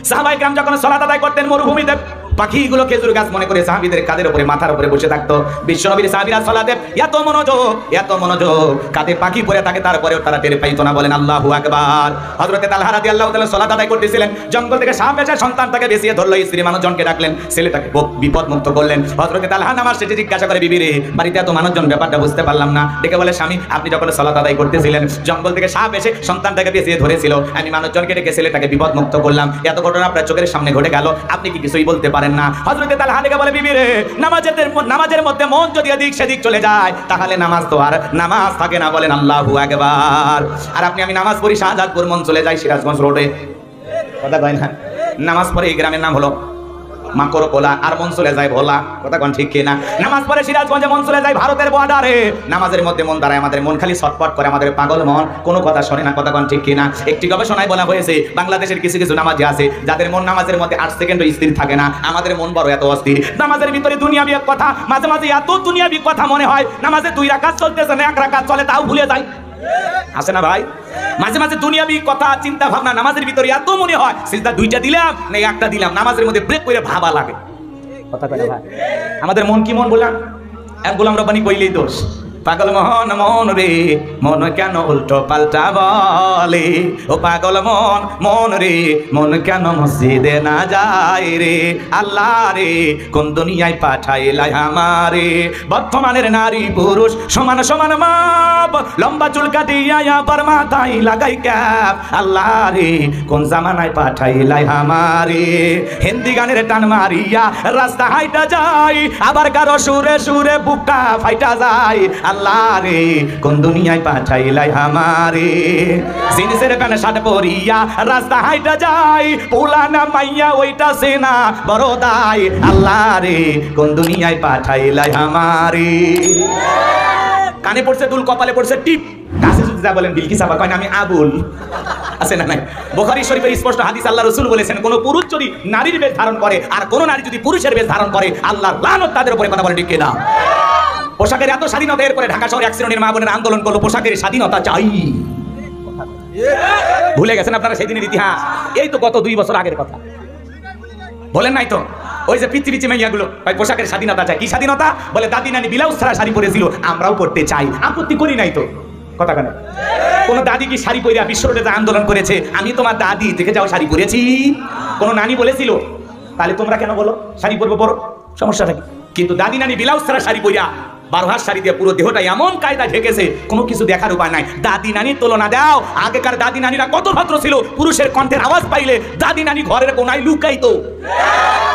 সাহাবায়ে কেরাম যখন সালাত আদায় করতেন মরুভূমিতে, পাখিগুলো খেজুর গাছ মনে করে সাহাবীদের কাঁধের উপরে মাথার উপরে বসে থাকতো। বিশ্বনবীর সাহাবীরা সালাতে এত মনোযোগ, কাঁধে পাখি পড়ে থাকে, তারপরেও তারা টের পাইতো না। বলেন আল্লাহু আকবার। হযরতে তালহা রাদিয়াল্লাহু তাআলা সালাত আদায় করতেছিলেন, জঙ্গল থেকে সাপ এসে সন্তানটাকে বেঁচিয়ে ধরলো, স্ত্রী মানুষজনকে ডাকলেন, ছেলেটাকে বিপদ মুক্ত করলেন। হযরতে তালহা নামাজ শেষে জিজ্ঞাসা করে, বিবি রে বাড়িতে এত মানুষজন, ব্যাপারটা বুঝতে পারলাম না। ডেকে বলে, স্বামী আপনি যখন সালাত আদায় করতেছিলেন, জঙ্গল থেকে সাপ এসে সন্তানটাকে বেঁচিয়ে ধরেছিল, আমি মানুষজনকে ডেকে ছেলেটাকে বিপদ মুক্ত করলাম, এত ঘটনা আপনার চোখের সামনে ঘটে গেল, আপনি কি কিছুই বলতে পারেন না? হযরতে তালহা ডেকে বলে, বিবি রে নামাজের মধ্যে মন যদি এদিক সেদিক চলে যায়, তাহলে নামাজ তো আর নামাজ থাকে না। বলেন আল্লাহু আকবার। আর আমি নামাজ পড়ি শাহজাদপুর, মন চলে যায় সিরাজগঞ্জ রোডে। কথা কয় না? নামাজ পড়ে এই গ্রামের নাম হলো মাকড় কোলা আর মন চলে যায় ভোলা। কথা কোন ঠিক কিনা? নামাজ পড়ে সিরাজগঞ্জে মন চলে যায় ভারতের বর্ডারে, নামাজের মধ্যে মন দাঁড়ায়, আমাদের মন খালি ছটফট করে, আমাদের পাগল মন কোনো কথা শোনে না। কথা কোন ঠিক কিনা? একটি গবেষণায় বলা হয়েছে বাংলাদেশের কিছু কিছু নামাজি আছে যাদের মন নামাজের মধ্যে 8 সেকেন্ডও স্থির থাকে না। আমাদের মন বড় এত অস্থির, নামাজের ভিতরে দুনিয়াবি কথা, মাঝে মাঝে এত দুনিয়াবি কথা মনে হয় নামাজে 2 রাকাত চলতেছে না 1 রাকাত চলে তাও ভুলে যায়। আছে না ভাই? মাঝে মাঝে দুনিয়াবি কথা চিন্তা ভাবনা নামাজের ভিতরে এত মনে হয় সিজদা 2টা দিলাম না 1টা দিলাম, নামাজের মধ্যে ব্রেক করে ভাবা লাগে। কথা কয় না ভাই? আমাদের মন কি মন বললাম? এক গোলাম রব্বানি কইলেই দোষ। পাগল মন মন রে মন কেন উল্টো পাল্টা বলে, ও পাগল মন মন রে মন কেন মসজিদে না যায় রে, আল্লাহ রে কোন দুনিয়ায় পাঠাইলাই আমারে। বর্তমানের নারী পুরুষ সমান সমান মাপ, লম্বা চুল কাটিয়া আবার মাথায় লাগাই ক্যাপ, আল্লাহ রে কোন জামানায় পাঠাইলাই আমারে। হিন্দি গানের টান মারিয়া রাস্তা হাইটা যায়, আবার কারো সুরে সুরে বুকটা ফাইটা যায়, আল্লাহ রে কোন দুনিয়ায় পাঠাইলাই আমারে। জিনিসের প্যান্ট শার্ট পরিয়া রাস্তা হাইটা যায়, পুলানা মাইয়া ওইটা সেনা বড় দায়, আল্লাহ রে কোন দুনিয়ায় পাঠাইলাই আমারে। কানে পড়ছে দুল, কপালে পড়ছে টিপ, কাছে যদি যা বলেন বিলকিস আপা কয় না আমি আবুল। আছে না নাই? বুখারী শরীফের স্পষ্ট হাদিস, আল্লাহ রাসূল বলেছেন কোন পুরুষ যদি নারীর বেশ ধারণ করে আর কোন নারী যদি পুরুষের বেশ ধারণ করে আল্লাহর লানত তাদের উপরে। কথা বলে ঠিক কিনা? পোশাকের এত স্বাধীনতা, এরপরে ঢাকা শহরে 1 শ্রেণীর মা বোনের আন্দোলন করলো পোশাকের স্বাধীনতা চাই। ভুলে গেছেন আপনারা সেই দিনের ইতিহাস? এই তো গত 2 বছর আগের কথা, বলেন নাই তো? ওই যে পিচি পিচি মেয়েগুলো ভাই পোশাকের স্বাধীনতা চাই। কি স্বাধীনতা? বলে দাদি নানি ব্লাউজ ছাড়া শাড়ি পরেছিল, আমরাও পড়তে চাই, আপত্তি করি নাই তো। কথা কেন? কোন দাদি কি শাড়ি পরে বিশ্ব রোডে আন্দোলন করেছে আমি তোমার দাদি দেখে যাও শাড়ি পরেছি? কোন নানি বলেছিল? তাহলে তোমরা কেন বলো শাড়ি পরবো, পরো, সমস্যাটা কি? কিন্তু দাদি নানি ব্লাউজ ছাড়া শাড়ি পরিয়া 12 হাত শাড়ি দিয়ে পুরো দেহটা এমন কায়দা ঢেকেছে কোনো কিছু দেখার উপায় নাই। দাদি নানির তুলনা দাও। আগেকার দাদি নানিরা কত ভদ্র ছিল, পুরুষের কণ্ঠের আওয়াজ পাইলে দাদি নানি ঘরের কোনায় লুকাইতো।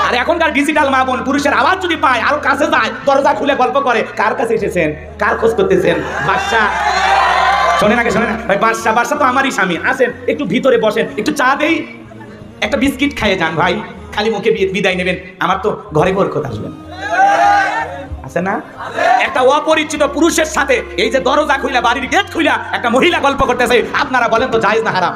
আর এখনকার ডিজিটাল মা বোন পুরুষের আওয়াজ যদি পায় আরো কাছে যায়, দরজা খুলে গল্প করে কার কাছে এসেছেন, কার খোঁজ করতেছেন। বাদশা শোনেন আগে, শোনেন ভাই, বাদশা বাদশা তো আমারই স্বামী, আসেন একটু ভিতরে বসেন, একটু চা দেই, একটা বিস্কিট খাইয়ে যান ভাই, খালি মুখে বিদায় নেবেন, আমার তো ঘরে বরকত আসবে। আছে না? একটা অপরিচিত পুরুষের সাথে এই যে দরজা খুইলা বাড়ির গেট খুইলা একটা মহিলা গল্প করতেছে, আপনারা বলেন তো জায়েজ না হারাম?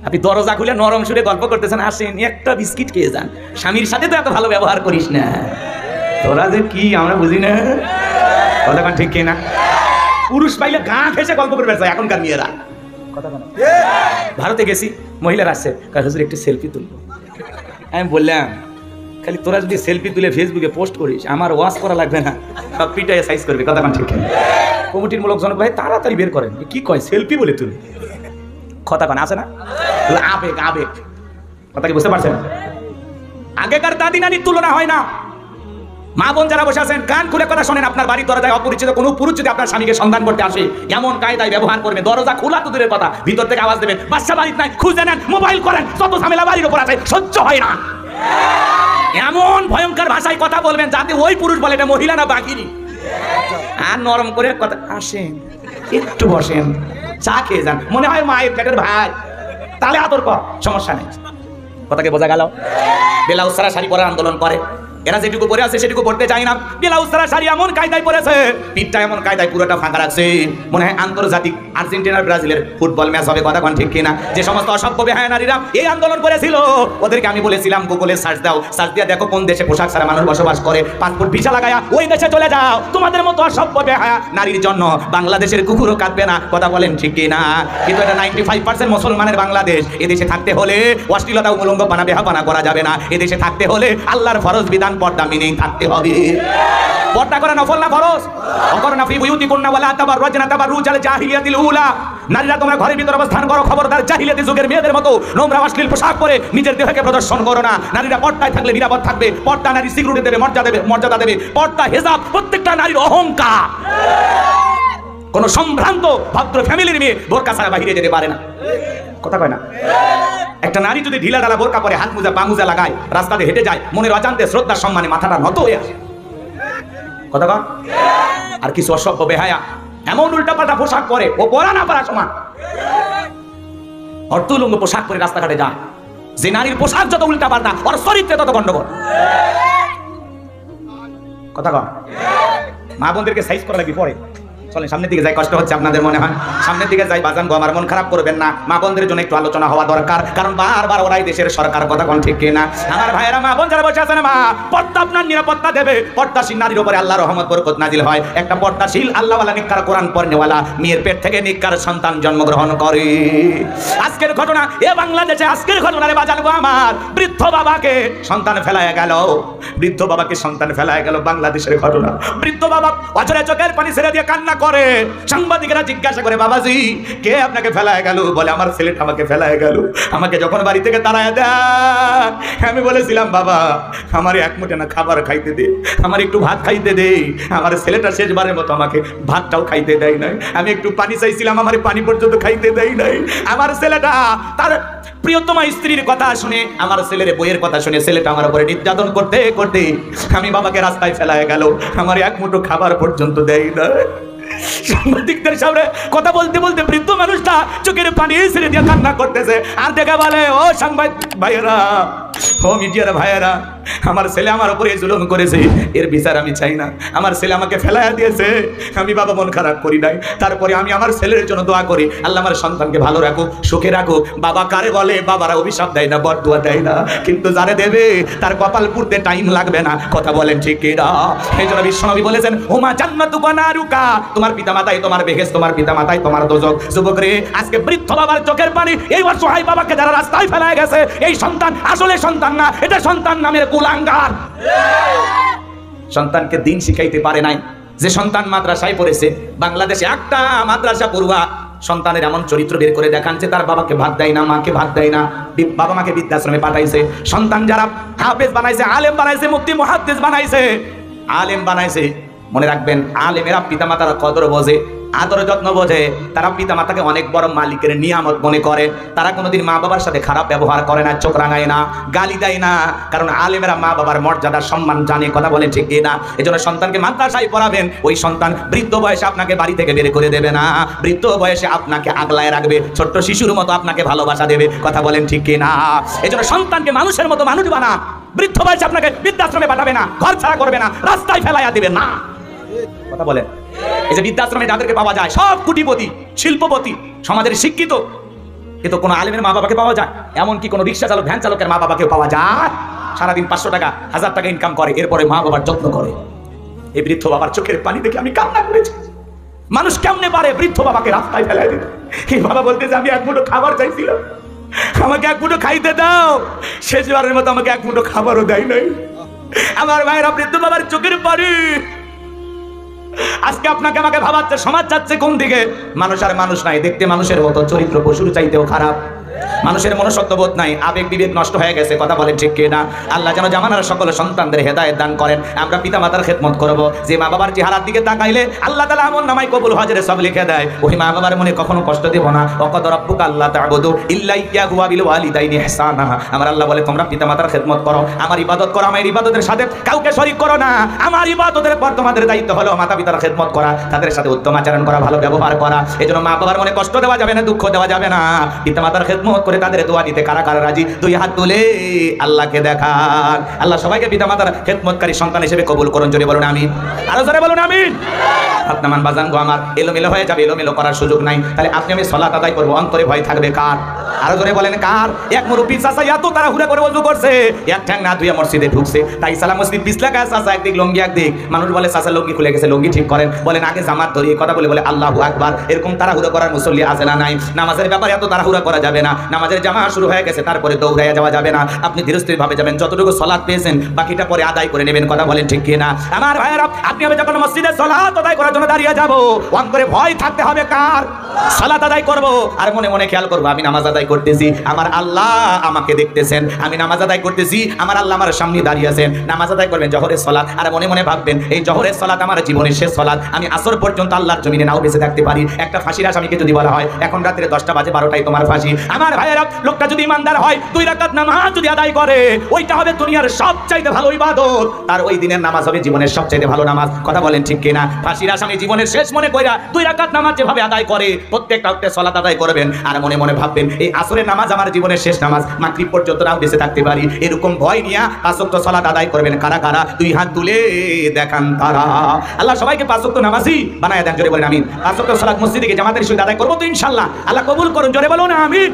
আপনি দরজা খুলে নরম সুরে গল্প করতেছেন, আসেন একটা বিস্কিট খেয়ে যান, স্বামীর সাথে তো এত ভালো ব্যবহার করিস না। তোরা যে কি আমরা বুঝি না। কথা কোন ঠিক কিনা? পুরুষ পাইলে গা ঘেঁষে গল্প করবে এখনকার মেয়েরা। কথা বল। ভারতে গেছি, মহিলারা আসছে, হুজুর একটু সেলফি তুলবো। আমি বললাম খালি তোরা যদি সেলফি তুলে ফেসবুকে পোস্ট করিস আমার ওয়াশ করা লাগবে না, সব পিটায় সাইজ করবে। কথা কোন ঠিক কিনা? কমিটির লোকজন ভাই তাড়াতাড়ি বের করেন, কি কয় সেলফি বলে তুলে। কথা কোন আছে না? আবেগ আবেগ। কথা কি বুঝতে পারছেন? আগেকার দাদি নানির তুলনা হয় না। মা বোন যারা বসে আছেন কান খুলে কথা শোনেন, আপনার বাড়ির দরজায় অপরিচিত কোনো পুরুষ যদি আপনার স্বামীকে সন্ধান করতে আসে এমন কায়দায় ব্যবহার করবে, দরজা খোলা তো দূরের কথা ভিতর থেকে আওয়াজ দেবেন, বাচ্চা বাড়িতে নাই, খুঁজে নেন, মোবাইল করেন, যত ঝামেলা বাড়ির উপর আছে, সহ্য হয় না। এমন ভয়ঙ্কর ভাষায় কথা বলবেন যাতে ওই পুরুষ বলে এটা মহিলা না বাকিনি। আর নরম করে কথা, আসেন একটু বসেন, চা খেয়ে যান, মনে হয় মায়ের পেটের ভাই, তাহলে আদর কর, সমস্যা নেই। কথাকে বোঝা গেল? ব্লাউজ ছাড়া শাড়ি পরার আন্দোলন করে, এরা যেটুকু পরে আছে সেটুকু পড়তে চায় না। ব্লাউজ ছাড়া শাড়ি এমন কায়দায় পরেছে, পিঠটা এমন কায়দায় পুরোটা ফাঁকা রাখছে, মনে হয় আন্তর্জাতিক আর্জেন্টিনার ব্রাজিলের ফুটবল ম্যাচ হবে। কথা কোন ঠিক কিনা? যে সমস্ত অসভ্য বেহায়া নারীরা এই আন্দোলন করেছিল ওদেরকে আমি বলেছিলাম গুগলে সার্চ দাও, সার্চ দিয়ে দেখো কোন দেশে পোশাক ছাড়া মানুষ বসবাস করে, পাসপোর্ট ভিসা লাগায়া ওই দেশে চলে যাও। তোমাদের মতো অসভ্য বেহায়া নারীর জন্য বাংলাদেশের কুকুরও কাঁদবে না। কথা বলেন ঠিক কিনা? কিন্তু এটা 95% মুসলমানের বাংলাদেশ। এদেশে থাকতে হলে অশ্লীলতা উলঙ্গ পানা বেহাপানা করা যাবে না। এদেশে থাকতে হলে আল্লাহর ফরজ বিধান পর্দা মেনেই থাকতে হবে। পর্দা করা নফল না ফরজ? অকরনা ফি বুয়ুতিকুন্না ওয়ালা তাবাররাজনা তাবাররুজাল জাহিলিয়াতিল উলা। নারীরা তোমরা ঘরের ভিতরে অবস্থান করো, খবরদার জাহিলিয়াতি যুগের মেয়েদের মতো নোংরা অশ্লীল পোশাক পরে নিজের দেহকে প্রদর্শন করো না। নারীরা পর্দায় থাকলে নিরাপদ থাকবে, পর্দা নারী সিকিউরিটি দেবে, মর্যাদা দেবে। পর্দা হিজাব প্রত্যেকটা নারীর অহংকার। কোন সম্ভ্রান্ত ভদ্র ফ্যামিলির মেয়ে বোরকা ছাড়া বাইরে যেতে পারে না। কথা কয় না? একটা নারী যদি ঢিলা ঢালা বোরকা পরে, হাত মোজা পা মোজা লাগায়, রাস্তাতে হেঁটে যায়, মনের অজান্তে শ্রদ্ধা সম্মানে মাথাটা নত হয়ে আসে। কথা কয়? আর কিছু অসভ্য বেহায়া এমন উল্টাপাল্টা পোশাক পরে, ও পরা না পরা সমান, অর্ধলঙ্গ পোশাক পরে রাস্তাঘাটে যায়, যে নারীর পোশাক যত উল্টা পাল্টা, ওর চরিত্রে তত গন্ডগোল। কথা কন, মা বোনদেরকে সাইজ করা লাগবে পরে। চলেন সামনের দিকে যাই, কষ্ট হচ্ছে আপনাদের মনে হয়, সামনের দিকে যাই। বাজান গো, আমার মন খারাপ করবেন না, মা বোনদের জন্য একটু আলোচনা হওয়া দরকার, কারণ বারবার ওরাই দেশের সরকার। কথা কোন ঠিক কিনা? আমার ভাইয়েরা, মা বোন যারা বসে আছেন, মা পর্দা আপনার নিরাপত্তা দেবে। পর্দাশীল নারীর উপরে আল্লাহর রহমত বরকত নাজিল হয়। একটা পর্দাশীল আল্লাহওয়ালা নিকার কোরআন পড়নেওয়ালা মেয়ের পেট থেকে নিকার সন্তান জন্মগ্রহণ করে। আজকের ঘটনা এ বাংলাদেশে, আজকের ঘটনারে বাজান গো আমার, বৃদ্ধ বাবাকে সন্তান ফেলায় গেল, বৃদ্ধ বাবাকে সন্তান ফেলায় গেল, বাংলাদেশের ঘটনা। বৃদ্ধ বাবা অঝরে চোখের পানি ছেড়ে দিয়ে কান্না করে। সাংবাদিকেরা জিজ্ঞাসা করে, বাবাজি কে আপনাকে ফেলায় গেল? বলে, আমার ছেলেটা আমাকে ফেলায় গেল। আমাকে যখন বাড়ি থেকে তাড়ায় দেয়, আমি বলেছিলাম, বাবা আমার এক মুঠে না খাবার খাইতে দে, আমার একটু ভাত খাইতে দে। আমার ছেলেটা শেষবারের মতো আমাকে ভাতটাও খাইতে দেয় নাই। আমি একটু পানি চাইছিলাম, আমার পানি পর্যন্ত খাইতে দেয় নাই। আমার ছেলেটা তার প্রিয়তমা স্ত্রীর কথা শুনে, আমার ছেলের বইয়ের কথা শুনে, ছেলেটা আমার উপরে নির্যাতন করতে করতে আমি বাবাকে রাস্তায় ফেলায় গেল। আমার এক মুঠো খাবার পর্যন্ত দেয় না। সাংবাদিকদের সামনে কথা বলতে বলতে বৃদ্ধ মানুষটা চোখের পানি ছেড়ে দিয়ে কান্না করতেছে, আর দেখে বলে, ও সাংবাদিক ভাইয়েরা, ও মিডিয়ার ভাইয়েরা, আমার ছেলে আমার উপরে জুলুম করেছে, এর বিচার আমি চাই না। আমার ছেলে আমাকে ফেলাইয়া দিয়েছে, আমি বাবা মন খারাপ করি নাই। তারপরে আমি আমার ছেলের জন্য দোয়া করি, আল্লাহ আমার সন্তানকে ভালো রাখো, সুখে রাখো। বাবা কারে বলে? বাবারা অভিশাপ দেয় না, বরদুয়া দেয় না, কিন্তু যারে দেবে তার কপাল পুড়তে টাইম লাগবে না। কথা বলেন ঠিক কিনা? এই জন্য বিশ্বনবী বলেছেন, হুমা জান্নাতুকা নারুকা, তোমার পিতামাতাই তোমার বেহেশত, তোমার পিতামাতাই তোমার দোজখ। যুবক রে, আজকে বৃদ্ধ বাবার চোখের পানি, এই অসহায় বাবাকে যারা রাস্তায় ফেলায় গেছে, এই সন্তান আসলে সন্তান না, এটা সন্তান নামের কুলাঙ্গার। সন্তানকে দিন শিখাইতে পারে নাই। যে সন্তান মাদ্রাসায় পড়েছে, বাংলাদেশে একটা মাদ্রাসা পড়ুয়া সন্তানের এমন চরিত্র বের করে দেখান যে তার বাবাকে ভাত দেয় না, মাকে ভাত দেয় না, বাবা মাকে বৃদ্ধাশ্রমে পাঠাইছে। সন্তান যারা হাফেজ বানাইছে, আলেম বানাইছে, মুফতি মুহাদ্দিস বানাইছে, আলেম বানাইছে। মনে রাখবেন, আলেমেরা পিতামাতার কদর বোঝে, আদর যত্ন বোঝে। তারা পিতামাতাকে অনেক বড় মালিকের নিয়ামত মনে করে। তারা কোনোদিন মা বাবার সাথে খারাপ ব্যবহার করে না, চোখ রাঙায় না, গালি দেয় না, কারণ আলেমেরা মা বাবার মর্যাদা সম্মান জানে। কথা বলে ঠিক না? এজন্য সন্তানকে মাদ্রাসায় পড়াবেন, ওই সন্তান বৃদ্ধ বয়সে আপনাকে বাড়ি থেকে বের করে দেবে না, বৃদ্ধ বয়সে আপনাকে আগলায় রাখবে, ছোট্ট শিশুর মতো আপনাকে ভালোবাসা দেবে। কথা বলেন ঠিক না? এজন্য সন্তানকে মানুষের মতো মানুষ বানা। বৃদ্ধ বয়সে আপনাকে বৃদ্ধাশ্রমে পাঠাবে না, ঘর ছাড়া করবে না, রাস্তায় ফেলাইয়া দিবে না। কথা বলেন। এই যে বৃদ্ধাশ্রমে যাদেরকে পাওয়া যায়, সব কোটিপতি, শিল্পপতি, সমাজের শিক্ষিত, কিন্তু কোন আলেমের মা বাবাকে পাওয়া যায়? এমনকি কোন রিক্সা চালক, ভ্যান চালকের মা বাবাকে পাওয়া যায়? সারাদিন 500 টাকা, 1000 টাকা ইনকাম করে, এরপরে মা বাবার যত্ন করে। এই বৃদ্ধ বাবার চোখের পানি দেখে আমি কান্না করেছি। মানুষ কেমনে পারে বৃদ্ধ বাবাকে রাস্তায় ফেলাই দিতে? এই বাবা বলতেছে, আমি এক মুঠো খাবার চাইছিলাম, আমাকে এক মুঠো খাইতে দাও। শেষবারের মতো আমাকে এক মুঠো খাবারও দেয় নাই। আমার ভাইরা, বৃদ্ধ বাবার চোখের পানি। আজকে আপনাকে আমাকে ভাবাচ্ছে, সমাজ যাচ্ছে কোন দিকে? মানুষ আর মানুষ নাই, দেখতে মানুষের মতো, চরিত্র পশুর চাইতেও খারাপ। মানুষের মনুষ্যত্ববোধ নাই, আবেগ বিবেক নষ্ট হয়ে গেছে। কথা বলেন ঠিক কিনা? আল্লাহ যেন জামানার সকল সন্তানদের হেদায়েত দান করেন। আমরা পিতা মাতার খেদমত করব, যে মা বাবার চেহারার দিকে তাকাইলে আল্লাহ তাআলা আমলনামায় কবুল হজের সব লিখে দেয়। ওই মা বাবার মনে কখনো কষ্ট দেব না। ওয়াকাদ রাব্বুকা আল্লা তা'বুদু ইল্লা ইয়্যাহু ওয়া বিল ওয়ালিদাইনি ইহসানা। আমার আল্লাহ বলে, তোমরা পিতা মাতার খেদমত করো, আমার ইবাদত করো, আমার ইবাদতের সাথে কাউকে শরীক করো না। আমার ইবাদতের পর তোমাদের দায়িত্ব হলো মাতা পিতার খেদমত করা, তাদের সাথে উত্তম আচরণ করা, ভালো ব্যবহার করা। এজন্য মা বাবার মনে কষ্ট দেওয়া যাবে না, দুঃখ দেওয়া যাবে না। পিতা মাতার খেদমত করে তাদের দোয়া দিতে কারা কারা রাজি? দুই হাত তুলে আল্লাহকে দেখান। আল্লাহ সবাইকে পিতা মাতার খেদমতকারী সন্তান হিসেবে কবুল করুন। জোরে বলুন আমিন। আরো জোরে বলুন আমিন। হাত নামান বাজান গো আমার, এলোমেলো হয়ে যাবে, এলোমেলো করার সুযোগ নাই। তাহলে আপনি আমি সালাত আদায় করবো, অন্তরে ভয় থাকবে কার? আরো জোরে বলেন কার? এক মুরব্বি চাচা এত তাড়াহুড়া করে ওযু করছে, এক ঠ্যাং না ধুয়ে মসজিদে ঢুকছে। তাই সালাম মসজিদ 20 লাখ চাচা একদিক লঙ্গি একদিক। মানুষ বলে চাচা লঙ্গি খুলে গেছে, লঙ্গি ঠিক করেন। বলেন আগে জামাত ধরি, কথা বলে বলে আল্লাহু আকবার। এরকম তাড়াহুড়া করার মুসল্লি আছে না নাই? নামাজের ব্যাপারে এত তাড়াহুড়া করা যাবে না। নামাজের জামা শুরু হয়ে গেছে, তারপরে দৌড়াইয়া যাওয়া যাবে না। আপনি ধীরস্থির ভাবে যাবেন, যতটুকু সালাত পেয়েছেন বাকিটা পরে আদায় করে নেবেন। কথা বলেন ঠিক কিনা? আমার ভাইয়েরা, আপনি আমি যখন মসজিদে সালাত আদায় করার জন্য দাঁড়িয়ে যাব, অন্তরে ভয় থাকতে হবে কার? সালাত আদায় করব আর মনে মনে খেয়াল করব আমি নামাজ আদায় করতেছি, আমার আল্লাহ আমাকে দেখতেছেন। আমি নামাজ আদায় করতেছি, আমার আল্লাহ আমার সামনে দাঁড়িয়ে আছেন। নামাজ আদায় করবেন জোহরের সালাত, আর মনে মনে ভাববেন এই জোহরের সালাত আমার জীবনের শেষ সালাত। আমি আসর পর্যন্ত আল্লাহর জমিনে নাও বেঁচে থাকতে পারি। একটা ফাঁসির আসামিকে যদি বলা হয় এখন রাত্রে 10টা বাজে 12টায় তোমার ফাঁসি, আমার ভাইয়েরা, লোকটা যদি ইমানদার হয়, 2 রাকাত নামাজ যদি আদায় করে, ওইটা হবে দুনিয়ার সবচাইতে ভালো ইবাদত, আর ওই দিনের নামাজ হবে জীবনের সবচাইতে ভালো নামাজ। কথা বলেন ঠিক কিনা? ফাঁসির আসামি জীবনের শেষ মনে কইরা 2 রাকাত নামাজ যেভাবে আদায় করে, প্রত্যেকটা ওয়াক্তে সালাত আদায় করবেন, আর মনে মনে ভাববেন এই আসরের নামাজ আমার জীবনের শেষ নামাজ, মাগরিব পর্যন্ত নাও বেঁচে থাকতে পারি, এরকম ভয় নিয়ে 5 ওয়াক্ত সালাত আদায় করবেন। কারা কারা 2 হাত তুলে দেখান তারা। আল্লাহ সবাইকে 5 ওয়াক্ত নামাজি বানায় দেন, জোরে বলেন আমিন। 5 ওয়াক্ত সালাত মসজিদে গিয়ে জামাতের সহিত আদায় করব তো ইনশাআল্লাহ, আল্লাহ কবুল করুন, জোরে বলুন আমিন।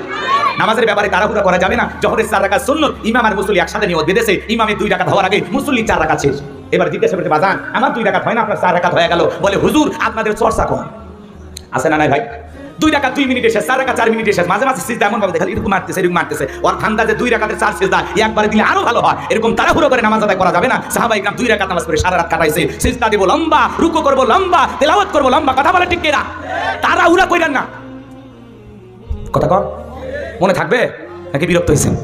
নামাজের ব্যাপারে তাড়াহুড়া করা যাবে না। জোহরের 4 রাকাত সুন্নাত, ইমাম আর মুসল্লি একসাথে নিয়ত বেঁধেছে, ইমামের 2 রাকাত হওয়ার আগে মুসল্লি 4 রাকাত শেষ। এবার জিজ্ঞাসা করতে বাজান, আমার 2 রাকাত হয় না, আপনার 4 রাকাত হয়ে গেল। বলে হুজুর আপনাদের চর্চা কম আছে না? নাই ভাই, 2 রাকাত 2 মিনিটে শেষ, 4 রাকাত 4 মিনিটে শেষ। মাঝে মাঝে সিজদা এমন ভাবে দেখালি এরকম মারতেছে এরকম মারতেছে, ওর ঠান্ডা যে 2 রাকাতের 4 সিজদা একবারে দিলে আরো ভালো হয়। এরকম তাড়াহুড়ো করে নামাজ আদায় করা যাবে না। সাহাবায়ে কিরাম 2 রাকাত নামাজ পড়ে সারা রাত কাটাইছে, সিজদা দেব লম্বা, রুকু করব লম্বা, তেলাওয়াত করব লম্বা। কথা বলে ঠিক কিনা? তাড়াহুড়া কইরেন না। কথা কর মনে থাকবে নাকি বিরক্ত হইছেন?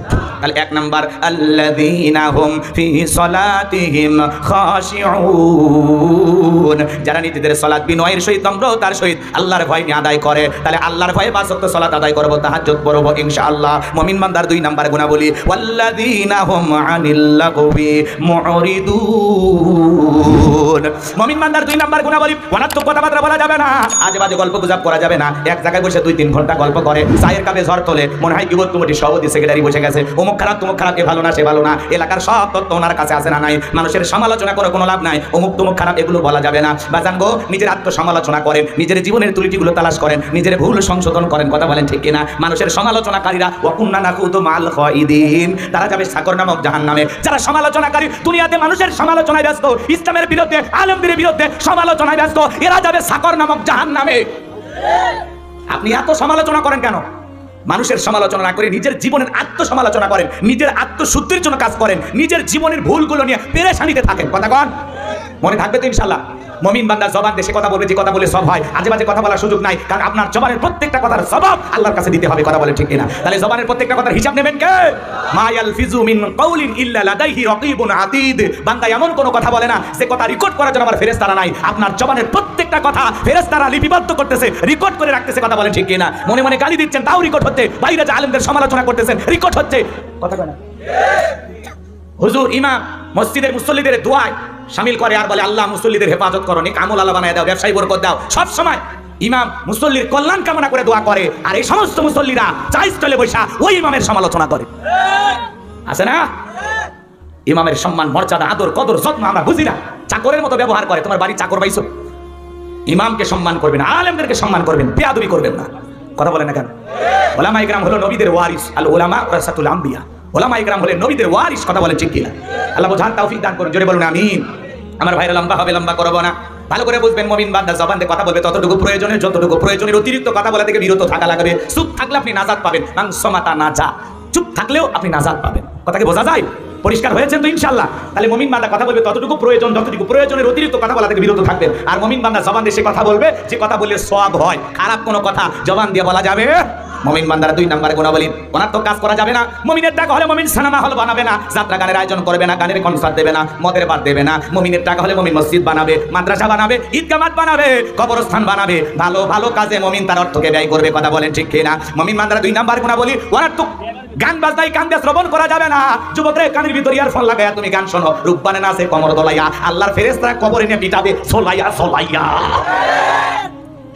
তাহলে 1 নাম্বার, আল্লাযীনা হুম ফি সালাতিহিম খাশিউন, যারা নিজেদের সালাত বিনয়ের সহিত নম্রতার সহিত আল্লাহর ভয় নিয়ে আদায় করে, তাহলে আল্লাহর ভয়ে 5 ওয়াক্ত সালাত আদায় করব, তাহাজ্জুদ পড়ব ইনশাআল্লাহ। মুমিন বান্দার 2 নাম্বার গুণাবলী, ওয়াল্লাযীনা হুম আনিল লাগবি মুরিদুন। মুমিন বান্দার 2 নাম্বার গুণাবলী, অনাত্মক কথাবার্তা বলা যাবে না, আজে বাজে গল্প গুজব করা যাবে না। এক জায়গায় বসে 2-3 ঘন্টা গল্প করে, চায়ের কাপে ঝড় তোলে, মনে হয় গিবত কমিটির সভাপতি সেক্রেটারি বসে গেছে, অমুক খারাপ তমুক খারাপ, এ ভালো না সে ভালো না, এলাকার সব তথ্য ওনার কাছে আছে না নাই, মানুষের সমালোচনা করে কোনো লাভ নাই, অমুক তমুক খারাপ এগুলো বলা যাবে না। বাজান গো, নিজের আত্মসমালোচনা করেন, নিজের জীবনের ত্রুটিগুলো তালাশ করেন, নিজের ভুল সংশোধন করেন। কথা বলেন ঠিক কিনা? মানুষের সমালোচনাকারীরা ওয়াকুন্না নাকুতু মাল খাইদিন, তারা যাবে সাগর নামক জাহান্নামে। যারা সমালোচনাকারী, দুনিয়াতে মানুষের সমালোচনায় ব্যস্ত, ইসলামের বিরুদ্ধে আলেমদের বিরুদ্ধে সমালোচনায় ব্যস্ত, এরা যাবে সাগর নামক জাহান্নামে। আপনি এত সমালোচনা করেন কেন? মানুষের সমালোচনা না করে নিজের জীবনের আত্মসমালোচনা করেন, নিজের আত্মশুদ্ধির জন্য কাজ করেন, নিজের জীবনের ভুলগুলো নিয়ে পেরেশানিতে থাকেন। কথা কন মনে থাকবে তো ইনশাআল্লাহ? মুমিন বান্দা জবান দেশে কথা বলবে, যে কথা বলে সব হয়, আজে বাজে কথা বলার সুযোগ নাই, কারণ আপনার জবানের প্রত্যেকটা কথার জবাব আল্লাহর কাছে দিতে হবে। কথা বলে ঠিক কিনা? তাহলে জবানের প্রত্যেকটা কথার হিসাব নেবেন কে? মা ইয়ালফিজু মিন কাউলিন ইল্লা লাদাইহি রাকিবুন আতীদ। বান্দা এমন কোনো কথা বলে না যে কথা রেকর্ড করার জন্য আমার ফেরেশতারা নাই। আপনার জবানের প্রত্যেকটা কথা ফেরেশতারা লিপিবদ্ধ করতেছে, রেকর্ড করে রাখতেছে। কথা বলেন ঠিক কিনা? মনে মনে গালি দিচ্ছেন, তাও রেকর্ড হচ্ছে, বাইরে যে আলেমদের সমালোচনা করতেছেন, রেকর্ড হচ্ছে। কথা কয় না? হুজুর ইমাম মসজিদের মুসল্লিদের দোয়ায় শামিল করে আর বলে, আল্লাহ মুসল্লিদের হেফাজত করো, নেক আমল আল্লাহ বানায় দাও, ব্যবসায়ী বরকত দাও। সব সময় ইমাম মুসল্লির কল্যাণ কামনা করে দোয়া করে, আর এই সমস্ত মুসল্লিরা চাইজ চলে বৈশা ওই ইমামের সমালোচনা করে। আছে না? ইমামের সম্মান, মর্যাদা, আদর, কদর, যত্ন আমরা বুঝি না, চাকরের মতো ব্যবহার করে। তোমার বাড়ি চাকর পাইছো, ইমামকে সম্মান করবেন, আলেমদেরকে সম্মান করবেন, বেয়াদবি করবেন না। কথা বলেন না কেন? ওলামা ইকরাম হলো নবীদের ওয়ারিস, আল উলামা ওয়ারাসাতুল আম্বিয়া। ওলামা ইকরাম হলেন নবীদের ওয়ারিস। কথা বলেন ঠিক কিনা? আল্লাহ বোঝার তৌফিক দান করুন, জোরে বলুন আমিন। আমার ভাইরা লম্বা হবে, লম্বা করব না। ভালো করে বুঝবেন, মুমিন বান্দা জবান দিয়ে কথা বলবে ততটুকু প্রয়োজনের, যতটুকু প্রয়োজনের অতিরিক্ত কথা বলা থেকে বিরত থাকা লাগবে। চুপ থাকলে আপনি নাজাত পাবেন, মাংসমাতা নাজা, চুপ থাকলেও আপনি নাজাত পাবেন। কথা কি বোঝা যায়? পরিষ্কার হয়েছেন তো ইনশাআল্লাহ? তাহলে মুমিন বান্দা কথা বলবে ততটুকু প্রয়োজন, যতটুকু প্রয়োজনের অতিরিক্ত কথা বলা থেকে বিরত থাকবেন। আর মুমিন বান্দা জবান দিয়ে সে কথা বলবে যে কথা বললে সওয়াব হয়। খারাপ কোনো কথা জবান দিয়ে বলা যাবে। মুমিন বান্দার 2 নাম্বার গুণাবলী, অনাত্মক কাজ করা যাবে না। মুমিনের টাকা হলে মুমিন সিনেমা হল বানাবে না, যাত্রা গানের আয়োজন করবে না, গানের কনসার্ট দেবে না, মদের বার দেবে না। মুমিনের টাকা হলে মুমিন মসজিদ বানাবে, মাদ্রাসা বানাবে, ঈদগাহ মাঠ বানাবে, কবরস্থান বানাবে। ভালো ভালো কাজে মুমিন তার অর্থকে ব্যয় করবে। কথা বলেন ঠিক কিনা? মুমিন বান্দার 2 নাম্বার গুণাবলী, অনাত্মক গান বাজনায় কান দিয়ে শ্রবণ করা যাবে না। যুবকরা কানের ভিতর ইয়ারফোন লাগায়া তুমি গান শোনো, রূপবানে নাচে কমর দোলাইয়া, আল্লাহর ফেরেশতারা কবরে নিয়ে পিটাবে সোলাইয়া সোলাইয়া।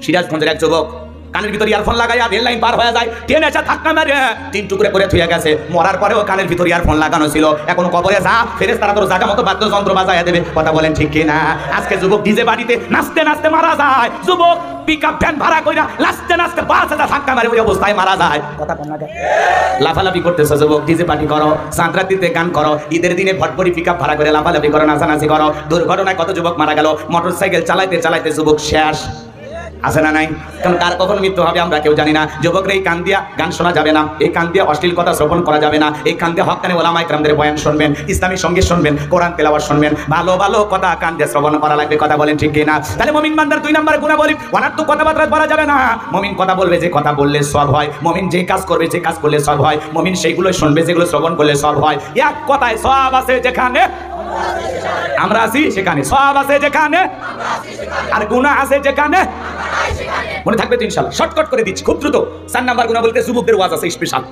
সিরাজগঞ্জের এক যুবক কানের ভিতর ইয়ারফোন লাগাইয়া রেল লাইন পার হয়ে যায়, ট্রেন এসে ধাক্কা মারে 3 টুকরে করে থুয়ে গেছে। মরার পরেও কানের ভিতর ইয়ারফোন লাগানো ছিল। এখন কবরে যা, ফেরেশতারা তোর জায়গা মতো বাদ্যযন্ত্র বাজাইয়া দেবে। কথা বলেন ঠিক কিনা? আজকে যুবক ডিজে বাড়িতে নাচতে নাচতে মারা যায়, যুবক পিকআপ ভ্যান ভাড়া কইরা নাচতে নাচতে বাস এটা ধাক্কা মারে ওই অবস্থায় মারা যায়। কথা বল না কেন? লাফালাফি করতেছে যুবক, ডিজে পার্টি করো, সাঁতরাতিতে গান করো, ঈদের দিনে ভটভরি পিকআপ ভাড়া করে লাফালাফি করো, নাচানাচি করো। দুর্ঘটনায় কত যুবক মারা গেল, মোটরসাইকেল চালাইতে চালাইতে যুবক শেষ। আছে না নাই? কারণ কার কখন মৃত্যু হবে আমরা কেউ জানি না। যুবকরা এই কান দিয়া গান শোনা যাবে না, এই কান দিয়া অশ্লীল কথা শ্রবণ করা যাবে না, এই কান দিয়ে হক্কানি ওলামা ইকরামদের বয়ান শুনবেন, ইসলামী সঙ্গীত শুনবেন, কোরআন তেলাওয়াত শুনবেন, ভালো ভালো কথা কান দিয়ে শ্রবণ করা লাগবে। কথা বলেন ঠিক কিনা? তাহলে মুমিন বান্দার 2 নাম্বার গুণাবলী, অনাত্মক কথাবার্তা বলা যাবে না। মুমিন কথা বলবে যে কথা বললে সওয়াব হয়, মুমিন যে কাজ করবে যে কাজ করলে সওয়াব হয়, মুমিন সেইগুলো শুনবে যেগুলো শ্রবণ করলে সওয়াব হয়। এক কথায় সওয়াব আছে যেখানে আমরা আছি সেখানে, সওয়াব আছে যেখানে, আর গুনাহ আছে যেখানে। মনে থাকবে তো ইনশাআল্লাহ। শর্টকাট করে দিচ্ছি খুব দ্রুত। 4 নাম্বার গুণাবলীতে যুবকদের ওয়াজ আছে স্পেশাল।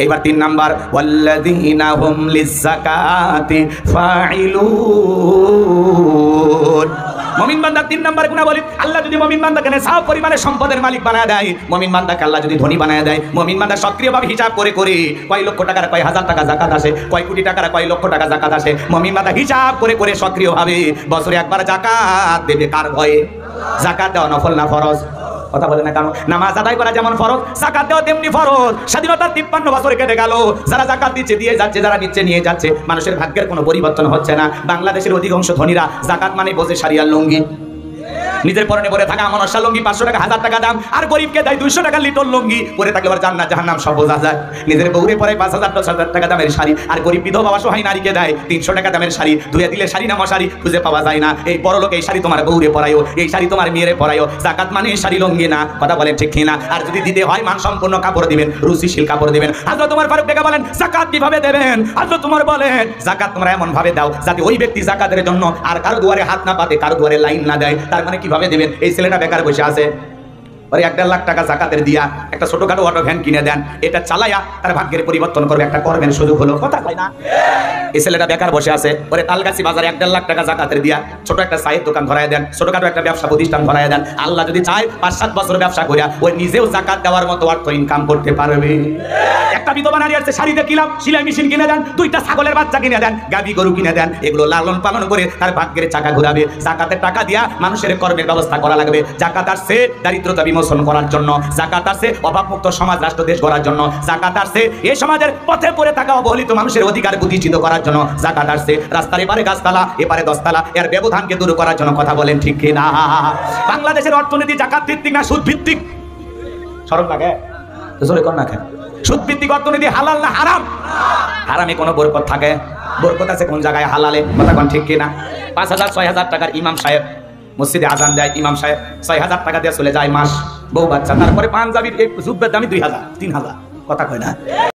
এবার 3 নাম্বার, ওয়াল্লাযীনা হুম লিয-যাকাতি ফাইলুন। মুমিন বান্দা 3 নাম্বার গুণাবলী, আল্লাহ যদি মুমিন বান্দাকে নেশা পরিমাণে সম্পদের মালিক বানায় দেয়, মুমিন বান্দাকে আল্লাহ যদি ধনী বানায় দেয়, মুমিন বান্দা সক্রিয়ভাবে হিসাব করে করে কয় লক্ষ টাকার কয় হাজার টাকা যাকাত আসে, কয় কোটি টাকার কয় লক্ষ টাকা যাকাত আসে, মুমিন বান্দা হিসাব করে করে সক্রিয়ভাবে বছরে একবার যাকাত দেবে। কার ভয়ে? যাকাত দেওয়া নফল না ফরজ? কথা বলে না কেন? নামাজ আদায় করা যেমন ফরজ, যাকাত দেওয়া তেমনি ফরজ। স্বাধীনতার 53 বছর কেটে গেল, যারা যাকাত দিচ্ছে দিয়ে যাচ্ছে, যারা নিচ্ছে নিয়ে যাচ্ছে, মানুষের ভাগ্যের কোনো পরিবর্তন হচ্ছে না। বাংলাদেশের অধিকাংশ ধনীরা যাকাত মানে বোঝে শাড়ি আর লুঙ্গি, নিজের পরনে পরে থাকা মনসা লুঙ্গি 500 টাকা 1000 টাকা দাম, আর গরিবকে দেয় 200 টাকা লিটল লুঙ্গি, পরে থাকলে আবার জান্নাত জাহান্নাম সব বোঝা যায়। নিজের বউরে পরে 5000 10,000 টাকা দামের শাড়ি, আর গরিব বিধবা অসহায় নারীকে দেয় 300 টাকা দামের শাড়ি। ধুয়ে দিলে শাড়ি না মশারি খুঁজে পাওয়া যায় না। এই বড় লোক এই শাড়ি তোমার বউরে পরায়ও, এই শাড়ি তোমার মেয়েরে পরায়ও। যাকাত মানে শাড়ি লুঙ্গি না। কথা বলেন ঠিক কিনা? আর যদি দিতে হয় মান সম্পূর্ণ কাপড় দিবেন, রুচিশীল কাপড় দিবেন। হযরত ওমর ফারুক থেকে বলেন যাকাত কিভাবে দেবেন? হযরত ওমর বলেন যাকাত তোমরা এমন ভাবে দাও যাতে ওই ব্যক্তি যাকাতের জন্য আর কারো দুয়ারে হাত না পাতে, কারো দুয়ারে লাইন না দেয়। তার মানে কিভাবে দেবেন? এই ছেলেটা বেকার বসে আছে, ওরে 1.5 লাখ টাকা যাকাতের দিয়া একটা ছোটখাটো অটো ভ্যান কিনে দেন, এটা চালায়া তার ভাগ্যের পরিবর্তন করবে, একটা কর্মের সুযোগ হলো। কথা কয় না? এই ছেলেটা বেকার বসে আছে, ওরে তালগাছি বাজারে 1.5 লাখ টাকা যাকাতের দিয়া ছোট একটা চায়ের দোকান ধরায় দেন, ছোটখাটো একটা ব্যবসা প্রতিষ্ঠান ধরায় দেন। আল্লাহ যদি চায় 5-7 বছর ব্যবসা করিয়া ওই নিজেও যাকাত দেওয়ার মতো অর্থ ইনকাম করতে পারবে। একটা বিধবা নারী আছে, শাড়িতে কিলাম সেলাই মেশিন কিনে দেন, 2টা ছাগলের বাচ্চা কিনে দেন, গাবি গরু কিনে দেন, এগুলো লালন পালন করে তার ভাগ্যের চাকা ঘুরাবে। যাকাতের টাকা দিয়া মানুষের কর্মের ব্যবস্থা করা লাগবে। যাকাত আসছে দারিদ্রতা বিমোচন করার জন্য, যাকাত আসছে অভাবমুক্ত সমাজ রাষ্ট্র দেশ গড়ার জন্য, যাকাত আসছে এই সমাজের পথে পড়ে থাকা অবহেলিত মানুষের অধিকার প্রতিষ্ঠিত করার জন্য, যাকাত আসছে রাস্তার এপারে গাছতলা এপারে 10 তলা এর ব্যবধানকে দূর করার জন্য। কথা বলেন ঠিক কি না? বাংলাদেশের অর্থনীতি যাকাত ভিত্তিক না সুদ ভিত্তিক? শরম লাগে তো জোরে কর না কেন? সুদ ভিত্তিক অর্থনীতি হালাল না হারাম? হারামে কোনো বরকত থাকে? বরকত আছে কোন জায়গায়? হালালে। কথা কোন ঠিক কি না? 5,000-6,000 টাকার ইমাম সাহেব মসজিদে আজান দেয়, ইমাম সাহেব 6,000 টাকা দিয়ে চলে যায় মাস, বউ বাচ্চা, তারপরে পাঞ্জাবির এক জুব্বের দামি 2,000-3,000। কথা কয় না?